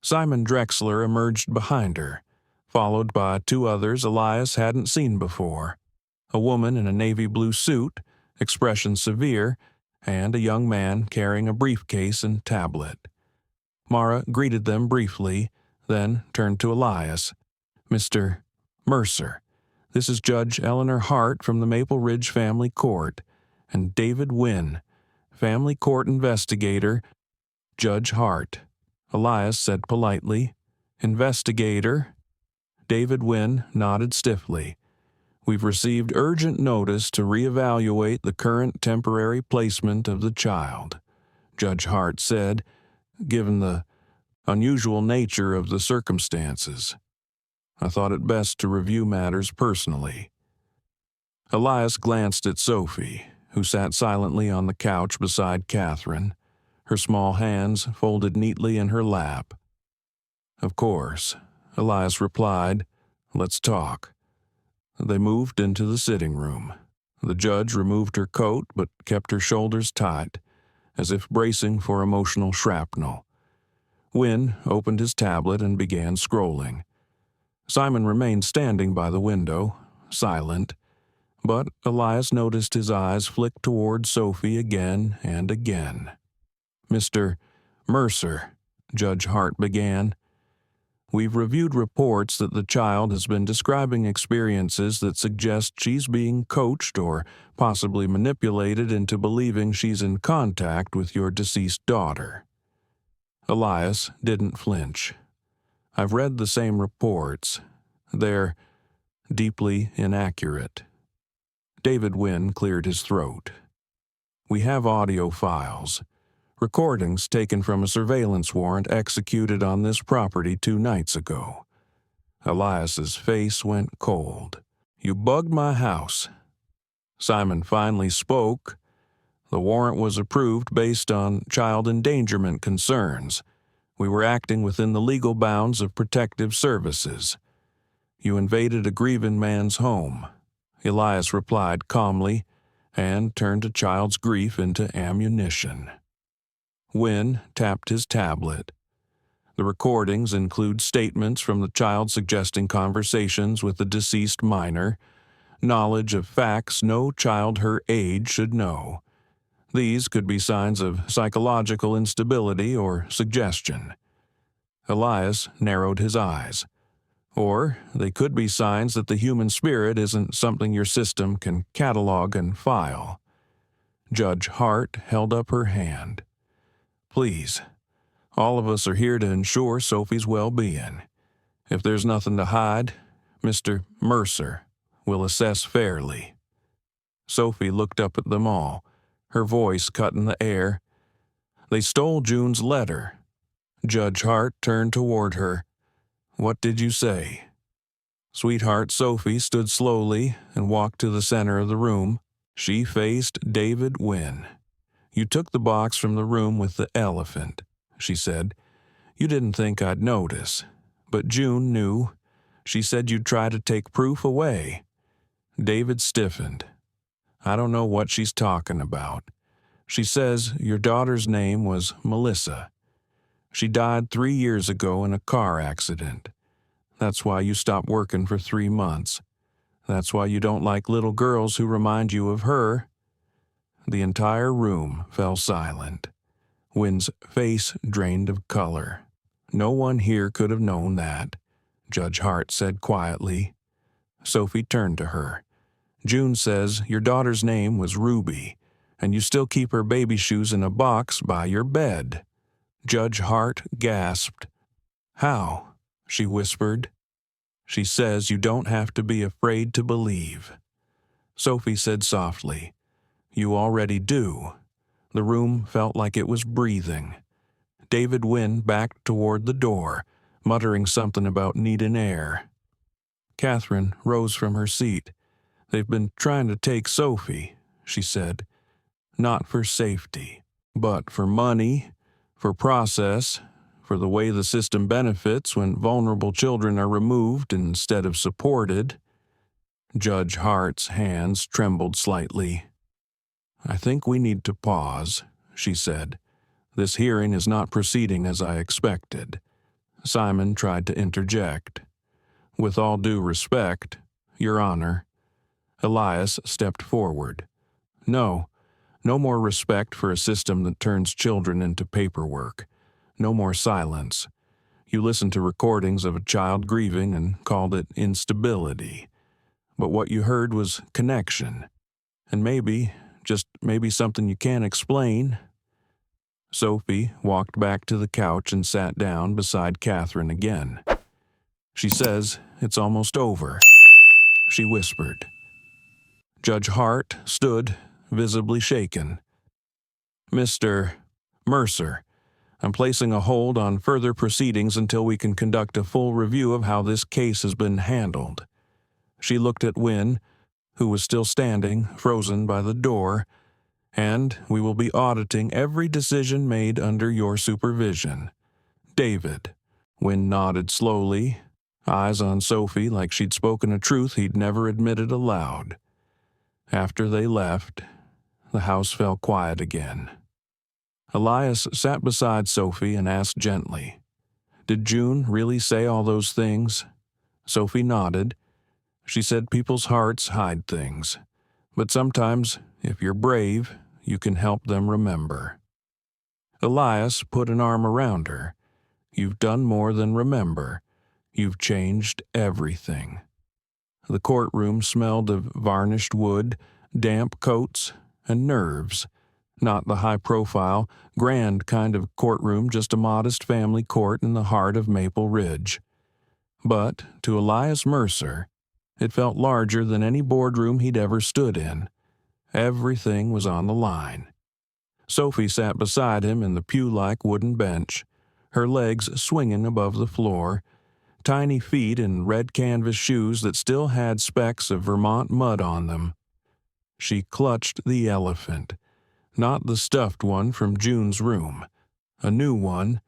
Simon Drexler emerged behind her, followed by 2 others Elias hadn't seen before. A woman in a navy blue suit, expression severe, and a young man carrying a briefcase and tablet. Mara greeted them briefly, then turned to Elias. "Mr. Mercer, this is Judge Eleanor Hart from the Maple Ridge Family Court, and David Wynn, Family Court Investigator." "Judge Hart," Elias said politely. "Investigator." David Wynn nodded stiffly. "We've received urgent notice to reevaluate the current temporary placement of the child," Judge Hart said, "given the unusual nature of the circumstances. I thought it best to review matters personally." Elias glanced at Sophie, who sat silently on the couch beside Catherine, her small hands folded neatly in her lap. "Of course," Elias replied. "Let's talk." They moved into the sitting room. The judge removed her coat but kept her shoulders tight, as if bracing for emotional shrapnel. Wynn opened his tablet and began scrolling. Simon remained standing by the window, silent, but Elias noticed his eyes flick toward Sophie again and again. "Mr. Mercer," Judge Hart began, "we've reviewed reports that the child has been describing experiences that suggest she's being coached or possibly manipulated into believing she's in contact with your deceased daughter." Elias didn't flinch. "I've read the same reports. They're deeply inaccurate." David Wynn cleared his throat. "We have audio files, recordings taken from a surveillance warrant executed on this property 2 nights ago." Elias's face went cold. "You bugged my house." Simon finally spoke. "The warrant was approved based on child endangerment concerns. We were acting within the legal bounds of protective services. You invaded a grieving man's home," Elias replied calmly, and turned a child's grief into ammunition. Wynn tapped his tablet. The recordings include statements from the child suggesting conversations with the deceased minor, knowledge of facts no child her age should know. These could be signs of psychological instability or suggestion. Elias narrowed his eyes. Or they could be signs that the human spirit isn't something your system can catalog and file. Judge Hart held up her hand. Please, all of us are here to ensure Sophie's well-being. If there's nothing to hide, Mr. Mercer will assess fairly. Sophie looked up at them all, her voice cut in the air. They stole June's letter. Judge Hart turned toward her. What did you say? Sweetheart Sophie stood slowly and walked to the center of the room. She faced David Wynn. You took the box from the room with the elephant, she said. You didn't think I'd notice, but June knew. She said you'd try to take proof away. David stiffened. I don't know what she's talking about. She says your daughter's name was Melissa. She died 3 years ago in a car accident. That's why you stopped working for 3 months. That's why you don't like little girls who remind you of her. The entire room fell silent. Wynn's face drained of color. No one here could have known that, Judge Hart said quietly. Sophie turned to her. June says your daughter's name was Ruby, and you still keep her baby shoes in a box by your bed. Judge Hart gasped. How? She whispered. She says you don't have to be afraid to believe. Sophie said softly, You already do. The room felt like it was breathing. David Wynn backed toward the door, muttering something about needing air. Catherine rose from her seat. They've been trying to take Sophie, she said. Not for safety, but for money, for process, for the way the system benefits when vulnerable children are removed instead of supported. Judge Hart's hands trembled slightly. I think we need to pause, she said. This hearing is not proceeding as I expected. Simon tried to interject. With all due respect, Your Honor. Elias stepped forward. No more respect for a system that turns children into paperwork. No more silence. You listened to recordings of a child grieving and called it instability. But what you heard was connection. And maybe, just maybe something you can't explain. Sophie walked back to the couch and sat down beside Catherine again. She says it's almost over, she whispered. Judge Hart stood, visibly shaken. Mr. Mercer, I'm placing a hold on further proceedings until we can conduct a full review of how this case has been handled. She looked at Wynn, who was still standing, frozen by the door, and we will be auditing every decision made under your supervision. David. Wynn nodded slowly, eyes on Sophie like she'd spoken a truth he'd never admitted aloud. After they left, the house fell quiet again. Elias sat beside Sophie and asked gently, Did June really say all those things? Sophie nodded. She said people's hearts hide things, but sometimes, if you're brave, you can help them remember. Elias put an arm around her. You've done more than remember. You've changed everything. The courtroom smelled of varnished wood, damp coats, and nerves. Not the high-profile, grand kind of courtroom, just a modest family court in the heart of Maple Ridge. But to Elias Mercer, it felt larger than any boardroom he'd ever stood in. Everything was on the line. Sophie sat beside him in the pew-like wooden bench, her legs swinging above the floor, tiny feet in red canvas shoes that still had specks of Vermont mud on them. She clutched the elephant. Not the stuffed one from June's room. A new one.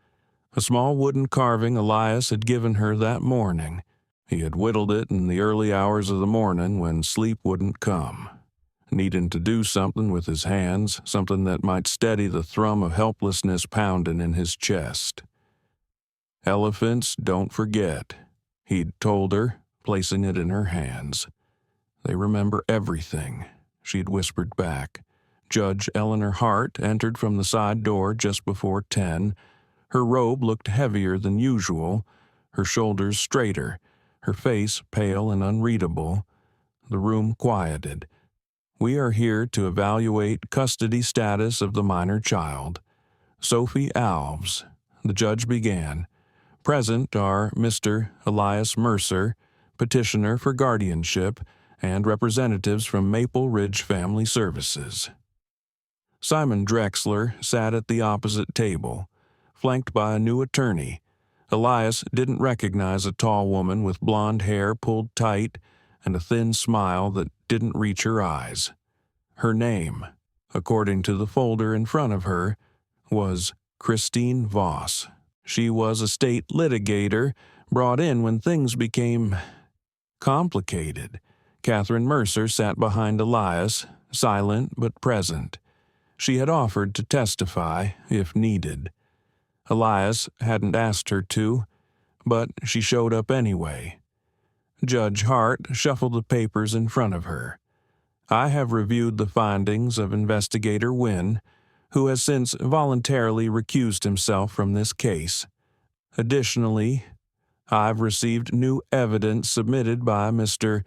A small wooden carving Elias had given her that morning. He had whittled it in the early hours of the morning when sleep wouldn't come. Needing to do something with his hands, something that might steady the thrum of helplessness pounding in his chest. Elephants don't forget, he'd told her, placing it in her hands. They remember everything, she'd whispered back. Judge Eleanor Hart entered from the side door just before 10. Her robe looked heavier than usual, her shoulders straighter, her face pale and unreadable. The room quieted. We are here to evaluate custody status of the minor child. Sophie Alves, the judge began. Present are Mr. Elias Mercer, petitioner for guardianship, and representatives from Maple Ridge Family Services. Simon Drexler sat at the opposite table, flanked by a new attorney. Elias didn't recognize a tall woman with blonde hair pulled tight and a thin smile that didn't reach her eyes. Her name, according to the folder in front of her, was Christine Voss. She was a state litigator brought in when things became complicated. Catherine Mercer sat behind Elias, silent but present. She had offered to testify if needed. Elias hadn't asked her to, but she showed up anyway. Judge Hart shuffled the papers in front of her. I have reviewed the findings of Investigator Wynne, who has since voluntarily recused himself from this case. Additionally, I've received new evidence submitted by Mr.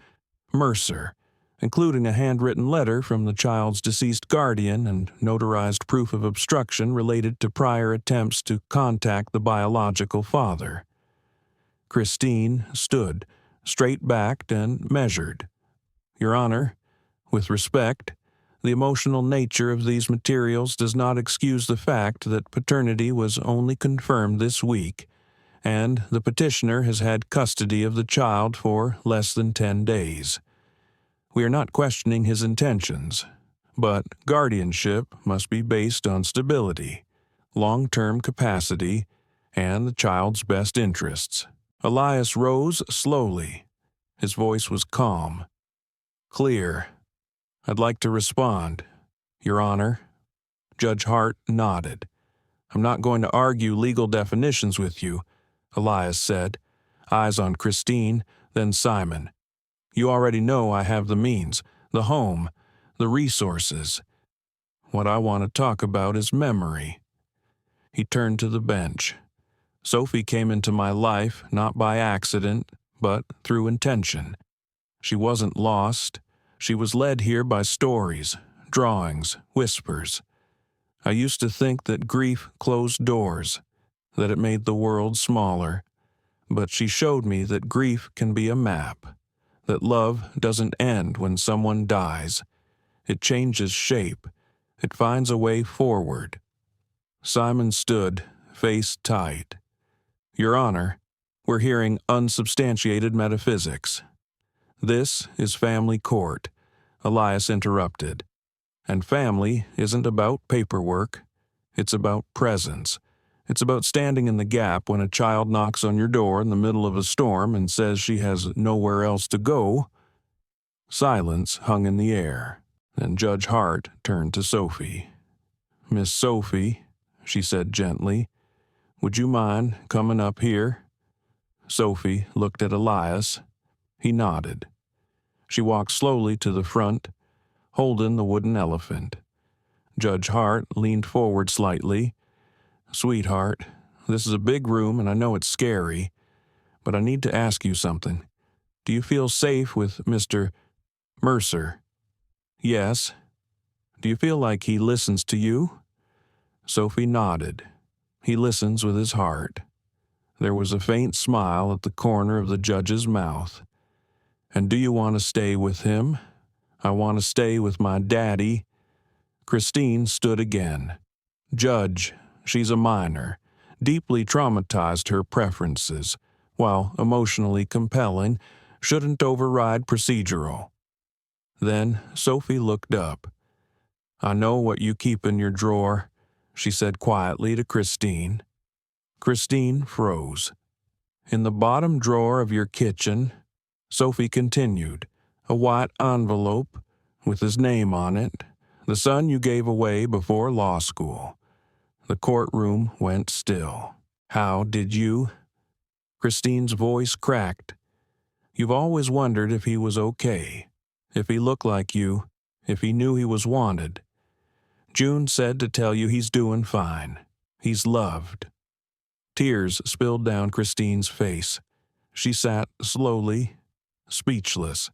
Mercer, including a handwritten letter from the child's deceased guardian and notarized proof of obstruction related to prior attempts to contact the biological father. Christine stood, straight-backed and measured. Your Honor, with respect, the emotional nature of these materials does not excuse the fact that paternity was only confirmed this week, and the petitioner has had custody of the child for less than 10 days. We are not questioning his intentions, but guardianship must be based on stability, long-term capacity, and the child's best interests. Elias rose slowly. His voice was calm, clear. I'd like to respond, Your Honor. Judge Hart nodded. I'm not going to argue legal definitions with you, Elias said, eyes on Christine, then Simon. You already know I have the means, the home, the resources. What I want to talk about is memory. He turned to the bench. Sophie came into my life not by accident, but through intention. She wasn't lost. She was led here by stories, drawings, whispers. I used to think that grief closed doors, that it made the world smaller. But she showed me that grief can be a map, that love doesn't end when someone dies. It changes shape. It finds a way forward. Simon stood, face tight. Your Honor, we're hearing unsubstantiated metaphysics. This is family court, Elias interrupted. And family isn't about paperwork. It's about presence. It's about standing in the gap when a child knocks on your door in the middle of a storm and says she has nowhere else to go. Silence hung in the air, and Judge Hart turned to Sophie. Miss Sophie, she said gently, would you mind coming up here? Sophie looked at Elias. He nodded. She walked slowly to the front, holding the wooden elephant. Judge Hart leaned forward slightly. Sweetheart, this is a big room and I know it's scary, but I need to ask you something. Do you feel safe with Mr. Mercer? Yes. Do you feel like he listens to you? Sophie nodded. He listens with his heart. There was a faint smile at the corner of the judge's mouth. And do you want to stay with him? I want to stay with my daddy. Christine stood again. Judge, she's a minor. Deeply traumatized, her preferences, while emotionally compelling, shouldn't override procedural. Then Sophie looked up. I know what you keep in your drawer, she said quietly to Christine. Christine froze. In the bottom drawer of your kitchen, Sophie continued, a white envelope with his name on it, the son you gave away before law school. The courtroom went still. How did you? Christine's voice cracked. "You've always wondered if he was okay, if he looked like you, if he knew he was wanted. June said to tell you he's doing fine. He's loved." Tears spilled down Christine's face. She sat slowly, speechless.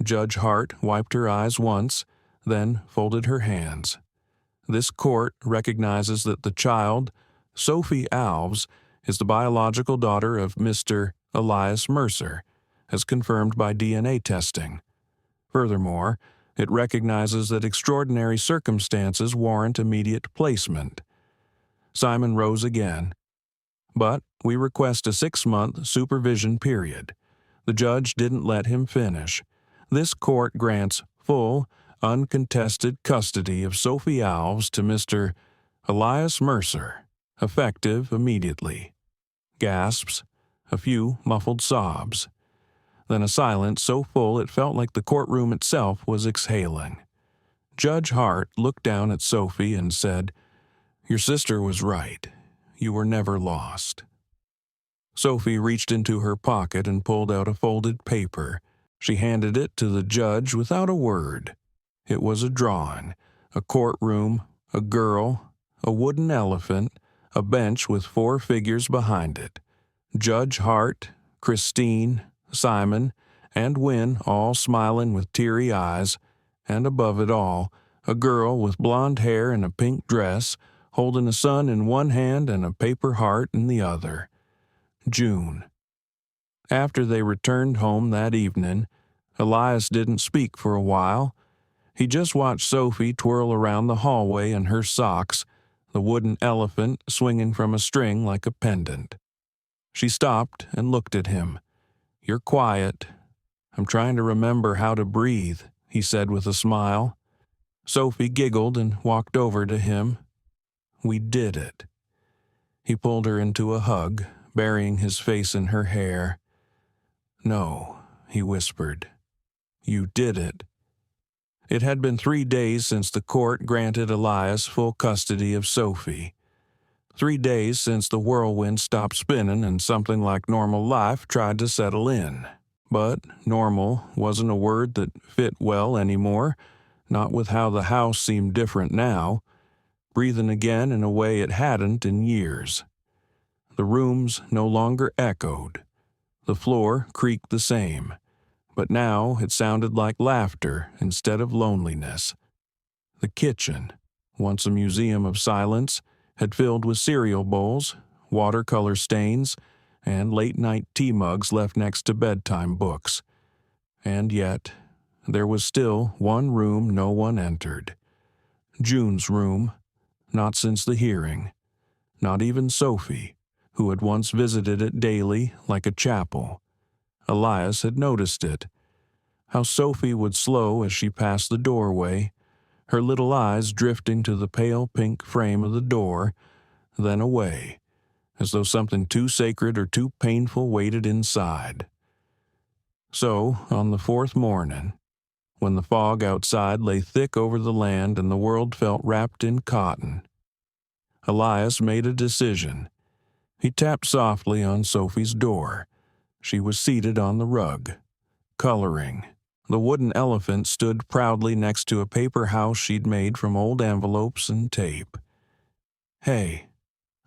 Judge Hart wiped her eyes once, then folded her hands. "This court recognizes that the child, Sophie Alves, is the biological daughter of Mr. Elias Mercer, as confirmed by DNA testing. Furthermore, it recognizes that extraordinary circumstances warrant immediate placement." Simon rose again. "But we request a 6-month supervision period." The judge didn't let him finish. "This court grants full, uncontested custody of Sophie Alves to Mr. Elias Mercer, effective immediately." Gasps, a few muffled sobs. Then a silence so full it felt like the courtroom itself was exhaling. Judge Hart looked down at Sophie and said, "Your sister was right. You were never lost." Sophie reached into her pocket and pulled out a folded paper. She handed it to the judge without a word. It was a drawing, a courtroom, a girl, a wooden elephant, a bench with 4 figures behind it. Judge Hart, Christine, Simon, and Wynne all smiling with teary eyes, and above it all, a girl with blonde hair and a pink dress, holding a sun in one hand and a paper heart in the other. June. After they returned home that evening, Elias didn't speak for a while. He just watched Sophie twirl around the hallway in her socks, the wooden elephant swinging from a string like a pendant. She stopped and looked at him. "You're quiet." "I'm trying to remember how to breathe," he said with a smile. Sophie giggled and walked over to him. "We did it." He pulled her into a hug, burying his face in her hair. "No," he whispered. "You did it." It had been 3 days since the court granted Elias full custody of Sophie. 3 days since the whirlwind stopped spinning and something like normal life tried to settle in. But normal wasn't a word that fit well anymore, not with how the house seemed different now, breathing again in a way it hadn't in years. The rooms no longer echoed. The floor creaked the same, but now it sounded like laughter instead of loneliness. The kitchen, once a museum of silence, had filled with cereal bowls, watercolor stains, and late-night tea mugs left next to bedtime books. And yet, there was still one room no one entered. June's room, not since the hearing. Not even Sophie, who had once visited it daily like a chapel. Elias had noticed it. How Sophie would slow as she passed the doorway, her little eyes drifting to the pale pink frame of the door, then away, as though something too sacred or too painful waited inside. So, on the 4th morning, when the fog outside lay thick over the land and the world felt wrapped in cotton, Elias made a decision. He tapped softly on Sophie's door. She was seated on the rug, coloring. The wooden elephant stood proudly next to a paper house she'd made from old envelopes and tape. "Hey,"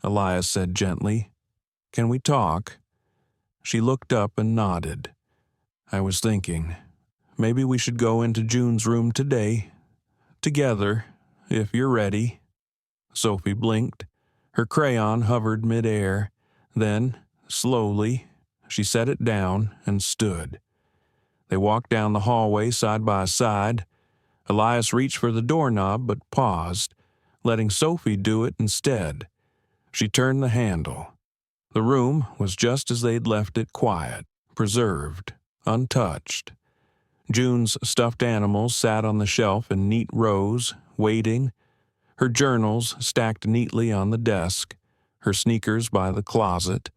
Elias said gently, "can we talk?" She looked up and nodded. "I was thinking, maybe we should go into June's room today. Together, if you're ready." Sophie blinked. Her crayon hovered mid-air. Then, slowly, she set it down and stood. They walked down the hallway side by side. Elias reached for the doorknob but paused, letting Sophie do it instead. She turned the handle. The room was just as they'd left it, quiet, preserved, untouched. June's stuffed animals sat on the shelf in neat rows, waiting, her journals stacked neatly on the desk, her sneakers by the closet.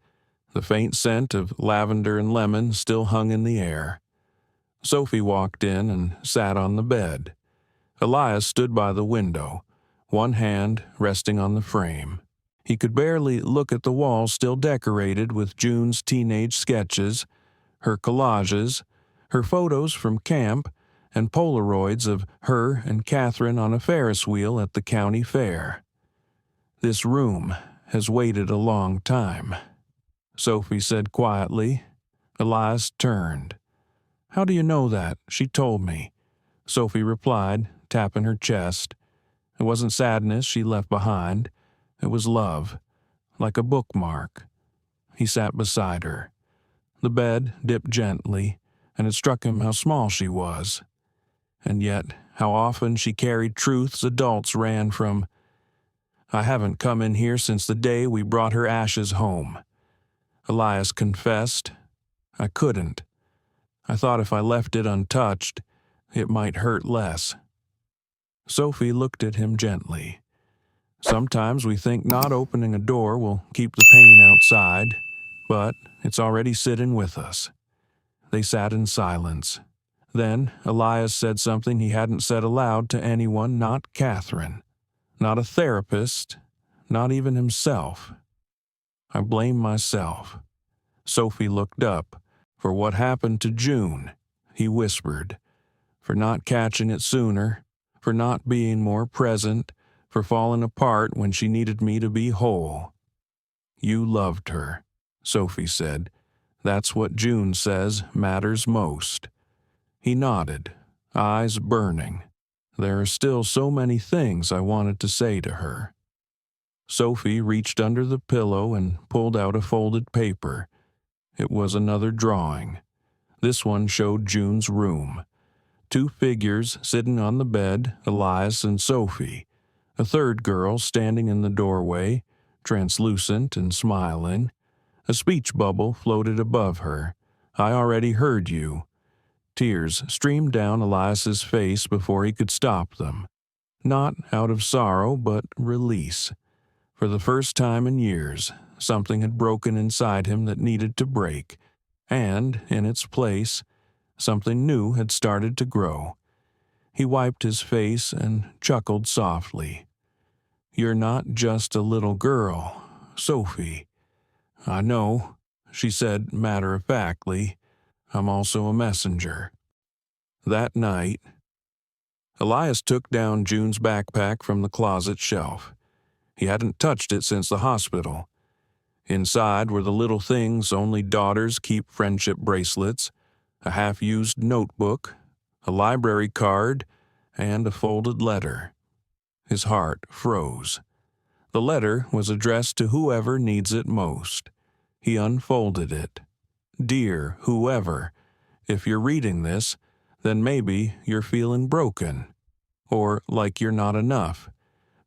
The faint scent of lavender and lemon still hung in the air. Sophie walked in and sat on the bed. Elias stood by the window, one hand resting on the frame. He could barely look at the wall still decorated with June's teenage sketches, her collages, her photos from camp, and Polaroids of her and Catherine on a Ferris wheel at the county fair. "This room has waited a long time," Sophie said quietly. Elias turned. "How do you know that? She told me," Sophie replied, tapping her chest. It wasn't sadness she left behind. It was love, like a bookmark. He sat beside her. The bed dipped gently, and it struck him how small she was. And yet, how often she carried truths adults ran from. "I haven't come in here since the day we brought her ashes home," Elias confessed. "I couldn't. I thought if I left it untouched, it might hurt less." Sophie looked at him gently. "Sometimes we think not opening a door will keep the pain outside, but it's already sitting with us." They sat in silence. Then Elias said something he hadn't said aloud to anyone, not Catherine, not a therapist, not even himself. "I blame myself." Sophie looked up. "For what happened to June," he whispered. "For not catching it sooner, for not being more present, for falling apart when she needed me to be whole." "You loved her," Sophie said. "That's what June says matters most." He nodded, eyes burning. "There are still so many things I wanted to say to her." Sophie reached under the pillow and pulled out a folded paper. It was another drawing. This one showed June's room. 2 figures sitting on the bed, Elias and Sophie. A third girl standing in the doorway, translucent and smiling. A speech bubble floated above her. "I already heard you." Tears streamed down Elias's face before he could stop them. Not out of sorrow, but release. For the first time in years, something had broken inside him that needed to break, and, in its place, something new had started to grow. He wiped his face and chuckled softly. "You're not just a little girl, Sophie." "I know," she said matter-of-factly. "I'm also a messenger." That night, Elias took down June's backpack from the closet shelf. He hadn't touched it since the hospital. Inside were the little things only daughters keep: friendship bracelets, a half-used notebook, a library card, and a folded letter. His heart froze. The letter was addressed to whoever needs it most. He unfolded it. "Dear whoever, if you're reading this, then maybe you're feeling broken. Or like you're not enough.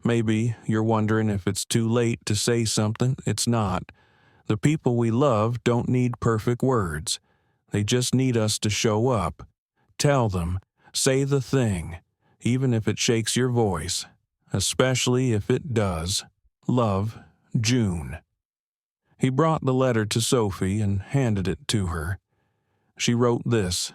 Maybe you're wondering if it's too late to say something. It's not. The people we love don't need perfect words. They just need us to show up. Tell them. Say the thing, even if it shakes your voice. Especially if it does. Love, June." He brought the letter to Sophie and handed it to her. She wrote this.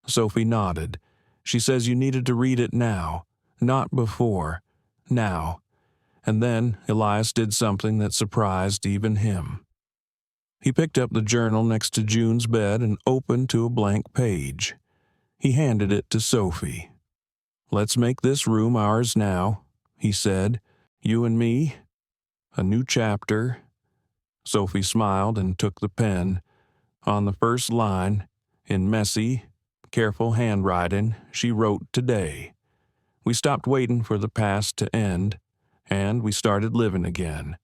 Sophie nodded. "She says you needed to read it now, not before. Now." And then Elias did something that surprised even him. He picked up the journal next to June's bed and opened to a blank page. He handed it to Sophie. "Let's make this room ours now," he said. "You and me. A new chapter." Sophie smiled and took the pen. On the first line, in messy, careful handwriting, she wrote today. We stopped waiting for the past to end, and we started living again.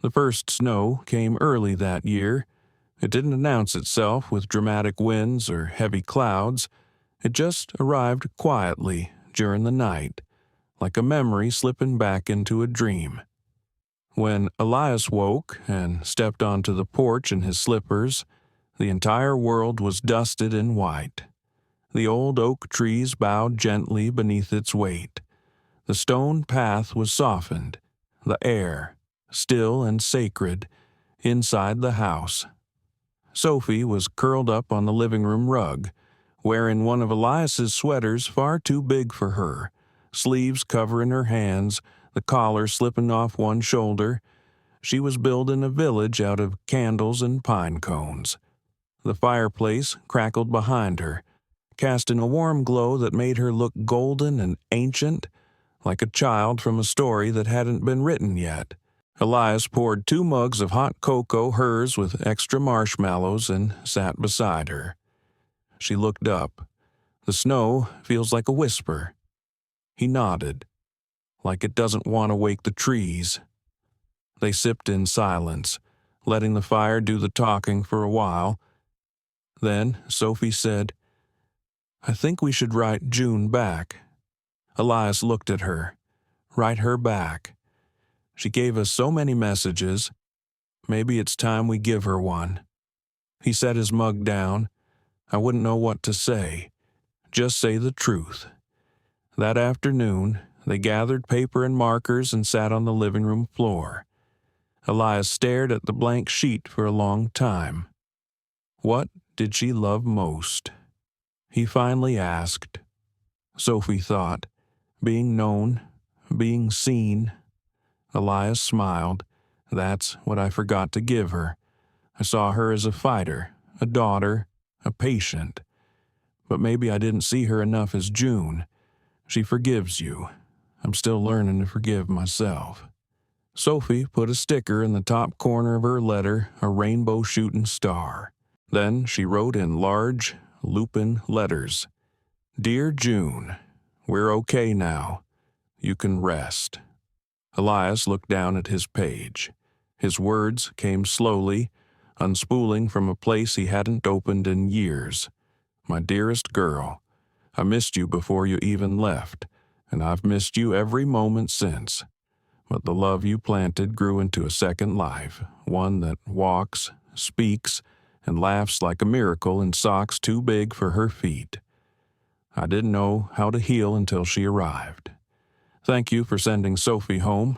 The first snow came early that year. It didn't announce itself with dramatic winds or heavy clouds. It just arrived quietly during the night, like a memory slipping back into a dream. When Elias woke and stepped onto the porch in his slippers, the entire world was dusted in white. The old oak trees bowed gently beneath its weight. The stone path was softened, the air, still and sacred, inside the house. Sophie was curled up on the living room rug, wearing one of Elias's sweaters far too big for her, sleeves covering her hands, the collar slipping off one shoulder. She was building a village out of candles and pine cones. The fireplace crackled behind her, casting a warm glow that made her look golden and ancient, like a child from a story that hadn't been written yet. Elias poured 2 mugs of hot cocoa, hers with extra marshmallows, and sat beside her. She looked up. The snow feels like a whisper. He nodded, like it doesn't want to wake the trees. They sipped in silence, letting the fire do the talking for a while. Then Sophie said, "I think we should write June back." Elias looked at her. Write her back. She gave us so many messages. Maybe it's time we give her one. He set his mug down. I wouldn't know what to say. Just say the truth. That afternoon, they gathered paper and markers and sat on the living room floor. Elias stared at the blank sheet for a long time. What did she love most? He finally asked. Sophie thought, being known, being seen. Elias smiled. That's what I forgot to give her. I saw her as a fighter, a daughter, a patient. But maybe I didn't see her enough as June. She forgives you. I'm still learning to forgive myself. Sophie put a sticker in the top corner of her letter, a rainbow shooting star. Then she wrote in large, lupin letters, "Dear June, we're okay now. You can rest." Elias looked down at his page. His words came slowly, unspooling from a place he hadn't opened in years. "My dearest girl, I missed you before you even left, and I've missed you every moment since. But the love you planted grew into a second life, one that walks, speaks, and laughs like a miracle in socks too big for her feet. I didn't know how to heal until she arrived. Thank you for sending Sophie home.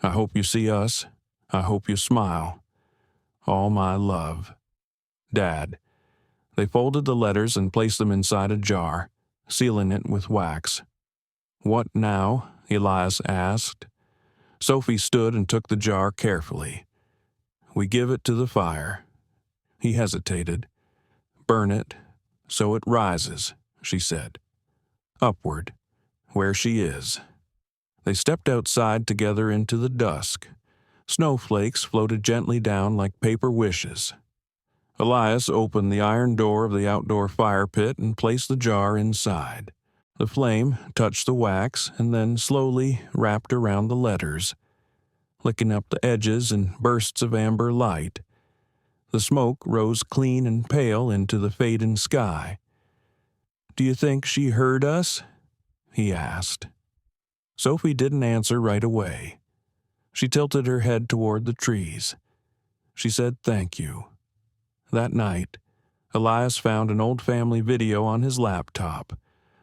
I hope you see us. I hope you smile. All my love. Dad." They folded the letters and placed them inside a jar, sealing it with wax. "What now?" Elias asked. Sophie stood and took the jar carefully. "We give it to the fire." He hesitated. "Burn it, so it rises," she said. "Upward, where she is." They stepped outside together into the dusk. Snowflakes floated gently down like paper wishes. Elias opened the iron door of the outdoor fire pit and placed the jar inside. The flame touched the wax and then slowly wrapped around the letters, licking up the edges in bursts of amber light. The smoke rose clean and pale into the fading sky. "Do you think she heard us?" he asked. Sophie didn't answer right away. She tilted her head toward the trees. She said thank you. That night, Elias found an old family video on his laptop,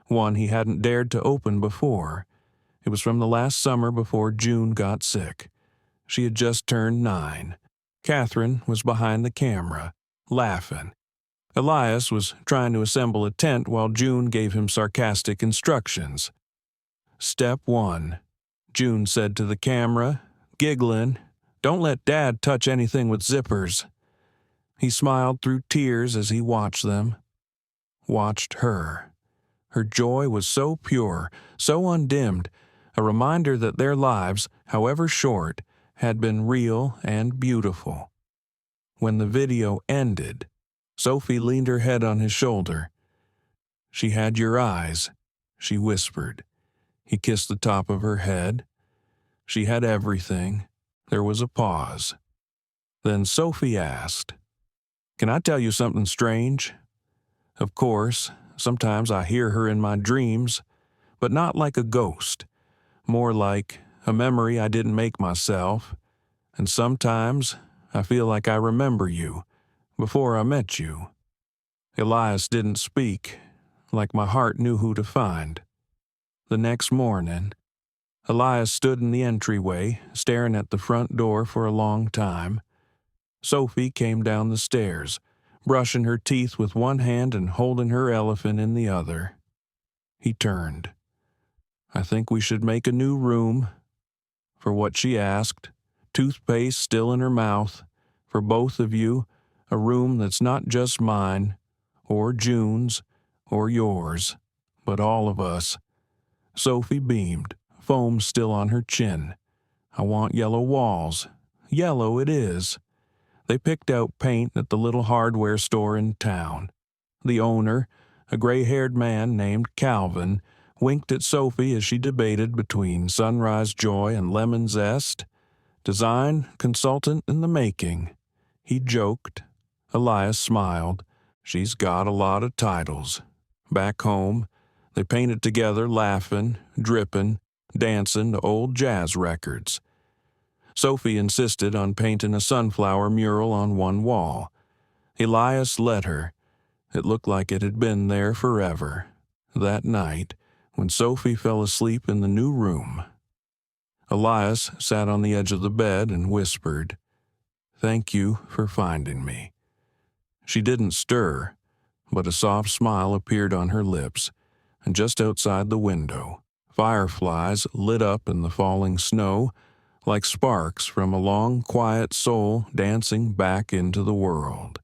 one he hadn't dared to open before. It was from the last summer before June got sick. She had just turned 9. Catherine was behind the camera, laughing. Elias was trying to assemble a tent while June gave him sarcastic instructions. "Step 1, June said to the camera, giggling, "Don't let Dad touch anything with zippers." He smiled through tears as he watched them. Watched her. Her joy was so pure, so undimmed, a reminder that their lives, however short, had been real and beautiful. When the video ended, Sophie leaned her head on his shoulder. "She had your eyes," she whispered. He kissed the top of her head. "She had everything." There was a pause. Then Sophie asked, "Can I tell you something strange? Of course, sometimes I hear her in my dreams, but not like a ghost, more like a memory I didn't make myself, and sometimes I feel like I remember you, before I met you." Elias didn't speak, like my heart knew who to find. The next morning, Elias stood in the entryway, staring at the front door for a long time. Sophie came down the stairs, brushing her teeth with one hand and holding her elephant in the other. He turned. I think we should make a new room. For what she asked, toothpaste still in her mouth, for both of you, a room that's not just mine, or June's, or yours, but all of us. Sophie beamed, foam still on her chin. I want yellow walls. Yellow it is. They picked out paint at the little hardware store in town. The owner, a gray-haired man named Calvin, winked at Sophie as she debated between Sunrise Joy and Lemon Zest. Design consultant in the making. He joked. Elias smiled. She's got a lot of titles. Back home, they painted together, laughing, dripping, dancing to old jazz records. Sophie insisted on painting a sunflower mural on one wall. Elias let her. It looked like it had been there forever. That night, when Sophie fell asleep in the new room, Elias sat on the edge of the bed and whispered, "Thank you for finding me." She didn't stir, but a soft smile appeared on her lips, and just outside the window, fireflies lit up in the falling snow like sparks from a long, quiet soul dancing back into the world.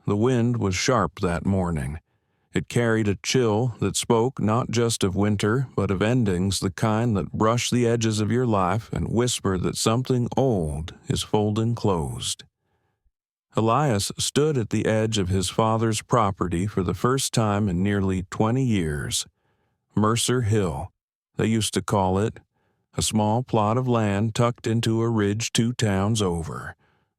The wind was sharp that morning. It carried a chill that spoke not just of winter, but of endings, the kind that brush the edges of your life and whisper that something old is folding closed. Elias stood at the edge of his father's property for the first time in nearly 20 years. Mercer Hill, they used to call it, a small plot of land tucked into a ridge 2 towns over.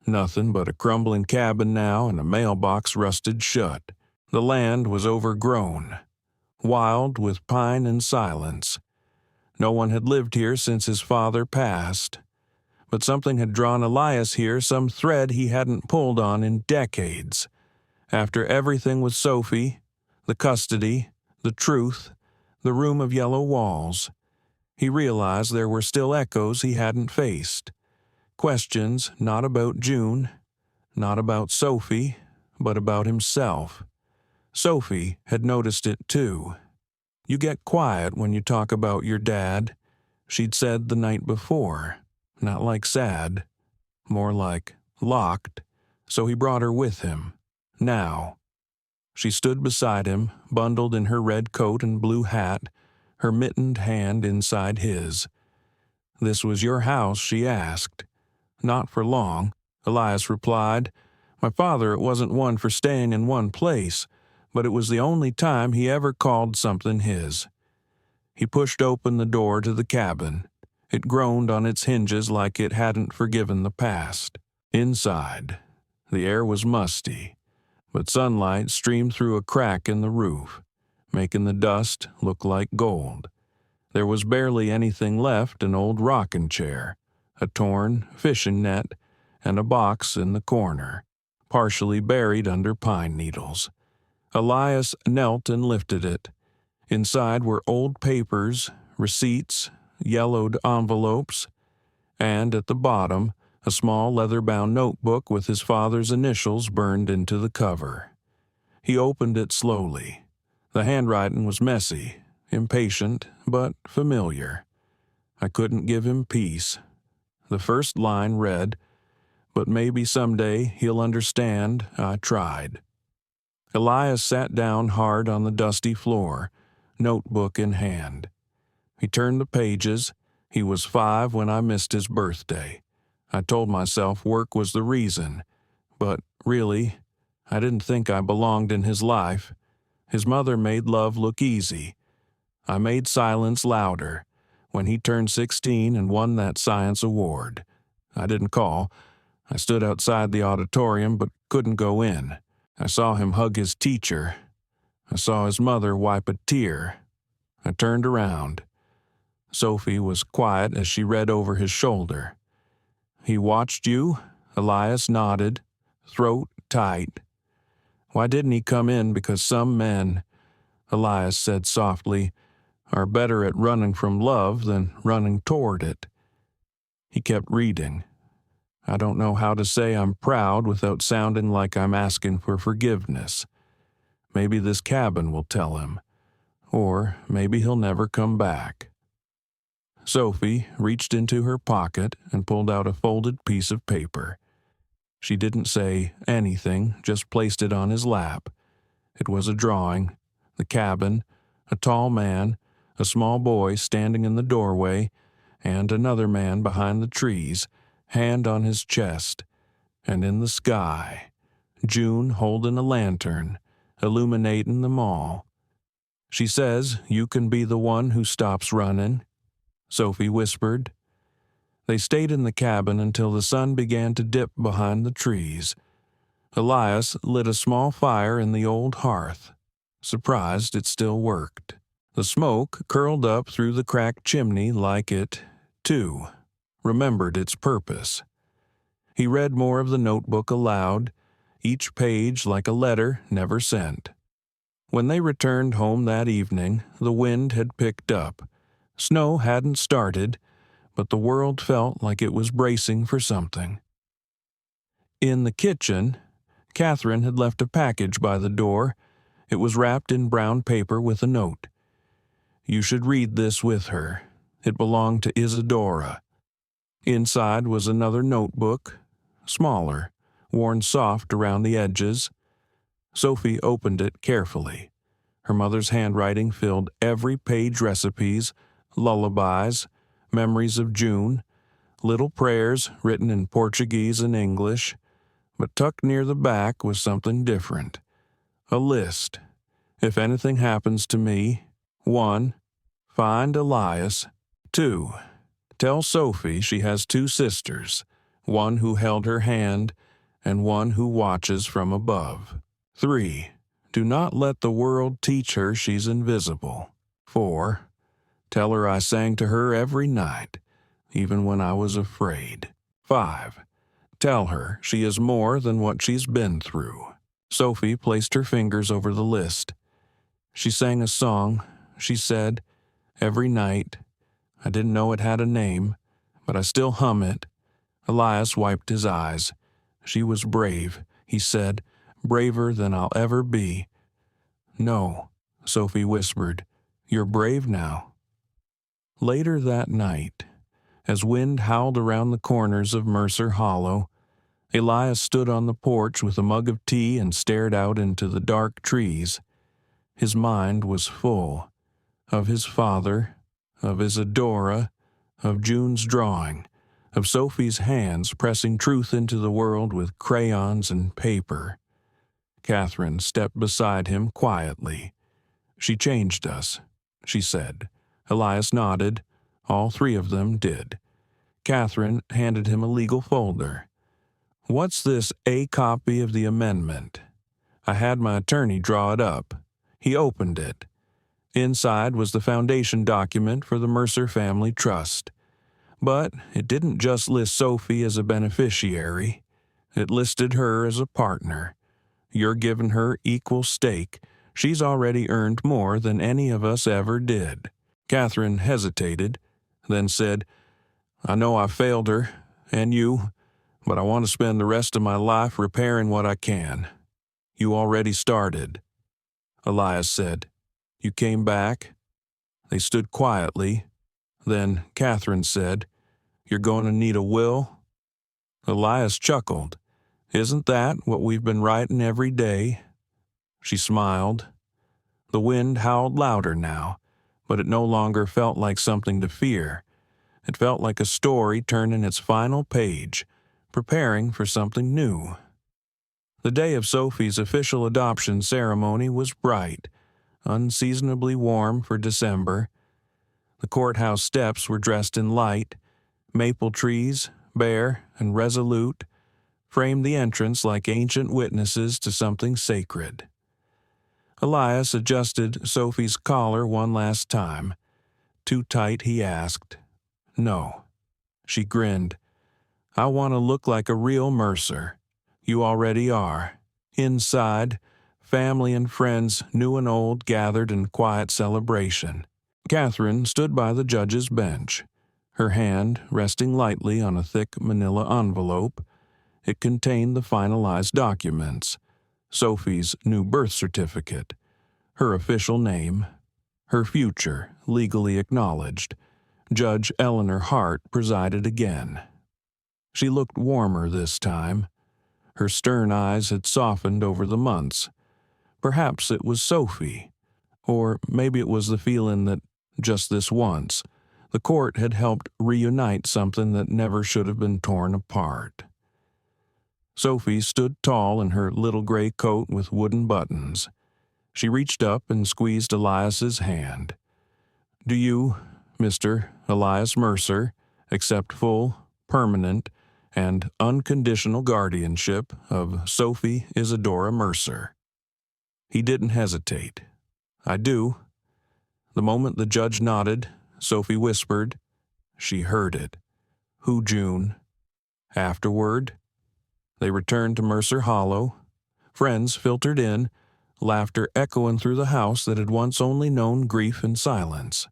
Nothing but a crumbling cabin now and a mailbox rusted shut. The land was overgrown, wild with pine and silence. No one had lived here since his father passed. But something had drawn Elias here, some thread he hadn't pulled on in decades. After everything with Sophie, the custody, the truth, the room of yellow walls, he realized there were still echoes he hadn't faced. Questions not about June, not about Sophie, but about himself. Sophie had noticed it too. "You get quiet when you talk about your dad," she'd said the night before. Not like sad, more like locked, so he brought her with him. Now. She stood beside him, bundled in her red coat and blue hat, her mittened hand inside his. "This was your house?" she asked. "Not for long," Elias replied. "My father wasn't one for staying in one place, but it was the only time he ever called something his." He pushed open the door to the cabin. It groaned on its hinges like it hadn't forgiven the past. Inside, the air was musty, but sunlight streamed through a crack in the roof, making the dust look like gold. There was barely anything left: an old rocking chair, a torn fishing net, and a box in the corner, partially buried under pine needles. Elias knelt and lifted it. Inside were old papers, receipts, yellowed envelopes, and at the bottom, a small leather-bound notebook with his father's initials burned into the cover. He opened it slowly. The handwriting was messy, impatient, but familiar. "I couldn't give him peace." The first line read, "But maybe someday he'll understand I tried." Elias sat down hard on the dusty floor, notebook in hand. He turned the pages. He was 5 when I missed his birthday. I told myself work was the reason, but really, I didn't think I belonged in his life. His mother made love look easy. I made silence louder. When he turned 16 and won that science award, I didn't call. I stood outside the auditorium but couldn't go in. I saw him hug his teacher. I saw his mother wipe a tear. I turned around. Sophie was quiet as she read over his shoulder. "He watched you?" Elias nodded, throat tight. "Why didn't he come in? Because some men," Elias said softly, "are better at running from love than running toward it." He kept reading. "I don't know how to say I'm proud without sounding like I'm asking for forgiveness. Maybe this cabin will tell him. Or maybe he'll never come back." Sophie reached into her pocket and pulled out a folded piece of paper. She didn't say anything, just placed it on his lap. It was a drawing, the cabin, a tall man, a small boy standing in the doorway, and another man behind the trees, hand on his chest. And in the sky, June holding a lantern, illuminating them all. She says you can be the one who stops running, Sophie whispered. They stayed in the cabin until the sun began to dip behind the trees. Elias lit a small fire in the old hearth, surprised it still worked. The smoke curled up through the cracked chimney like it, too, remembered its purpose. He read more of the notebook aloud, each page like a letter never sent. When they returned home that evening, the wind had picked up. Snow hadn't started, but the world felt like it was bracing for something. In the kitchen, Catherine had left a package by the door. It was wrapped in brown paper with a note. You should read this with her. It belonged to Isadora. Inside was another notebook, smaller, worn soft around the edges. Sophie opened it carefully. Her mother's handwriting filled every page. Recipes, lullabies, memories of June, little prayers written in Portuguese and English, but tucked near the back was something different. A list. If anything happens to me, 1. Find Elias. 2. Tell Sophie she has 2 sisters, one who held her hand and one who watches from above. 3. Do not let the world teach her she's invisible. 4. Tell her I sang to her every night, even when I was afraid. 5. Tell her she is more than what she's been through. Sophie placed her fingers over the list. She sang a song, she said, every night. I didn't know it had a name, but I still hum it. Elias wiped his eyes. She was brave, he said, braver than I'll ever be. No, Sophie whispered, you're brave now. Later that night, as wind howled around the corners of Mercer Hollow, Elias stood on the porch with a mug of tea and stared out into the dark trees. His mind was full of his father, of Isadora, of June's drawing, of Sophie's hands pressing truth into the world with crayons and paper. Catherine stepped beside him quietly. She changed us, she said. Elias nodded. All 3 of them did. Catherine handed him a legal folder. What's this A copy of the amendment? I had my attorney draw it up. He opened it. Inside was the foundation document for the Mercer Family Trust. But it didn't just list Sophie as a beneficiary. It listed her as a partner. You're giving her equal stake. She's already earned more than any of us ever did. Catherine hesitated, then said, I know I failed her, and you, but I want to spend the rest of my life repairing what I can. You already started. Elias said, You came back? They stood quietly. Then Catherine said, You're going to need a will? Elias chuckled. Isn't that what we've been writing every day? She smiled. The wind howled louder now, but it no longer felt like something to fear. It felt like a story turning its final page, preparing for something new. The day of Sophie's official adoption ceremony was bright, unseasonably warm for December. The courthouse steps were dressed in light. Maple trees, bare and resolute, framed the entrance like ancient witnesses to something sacred. Elias adjusted Sophie's collar one last time. Too tight, he asked. No. She grinned. I want to look like a real Mercer. You already are. Inside, family and friends, new and old, gathered in quiet celebration. Catherine stood by the judge's bench, her hand resting lightly on a thick manila envelope. It contained the finalized documents, Sophie's new birth certificate, her official name, her future legally acknowledged, Judge Eleanor Hart presided again. She looked warmer this time. Her stern eyes had softened over the months. Perhaps it was Sophie, or maybe it was the feeling that, just this once, the court had helped reunite something that never should have been torn apart. Sophie stood tall in her little gray coat with wooden buttons. She reached up and squeezed Elias's hand. "Do you, Mr. Elias Mercer, accept full, permanent, and unconditional guardianship of Sophie Isadora Mercer?" He didn't hesitate. "I do." The moment the judge nodded, Sophie whispered. She heard it. "Who, June?" Afterward, they returned to Mercer Hollow. Friends filtered in, laughter echoing through the house that had once only known grief and silence.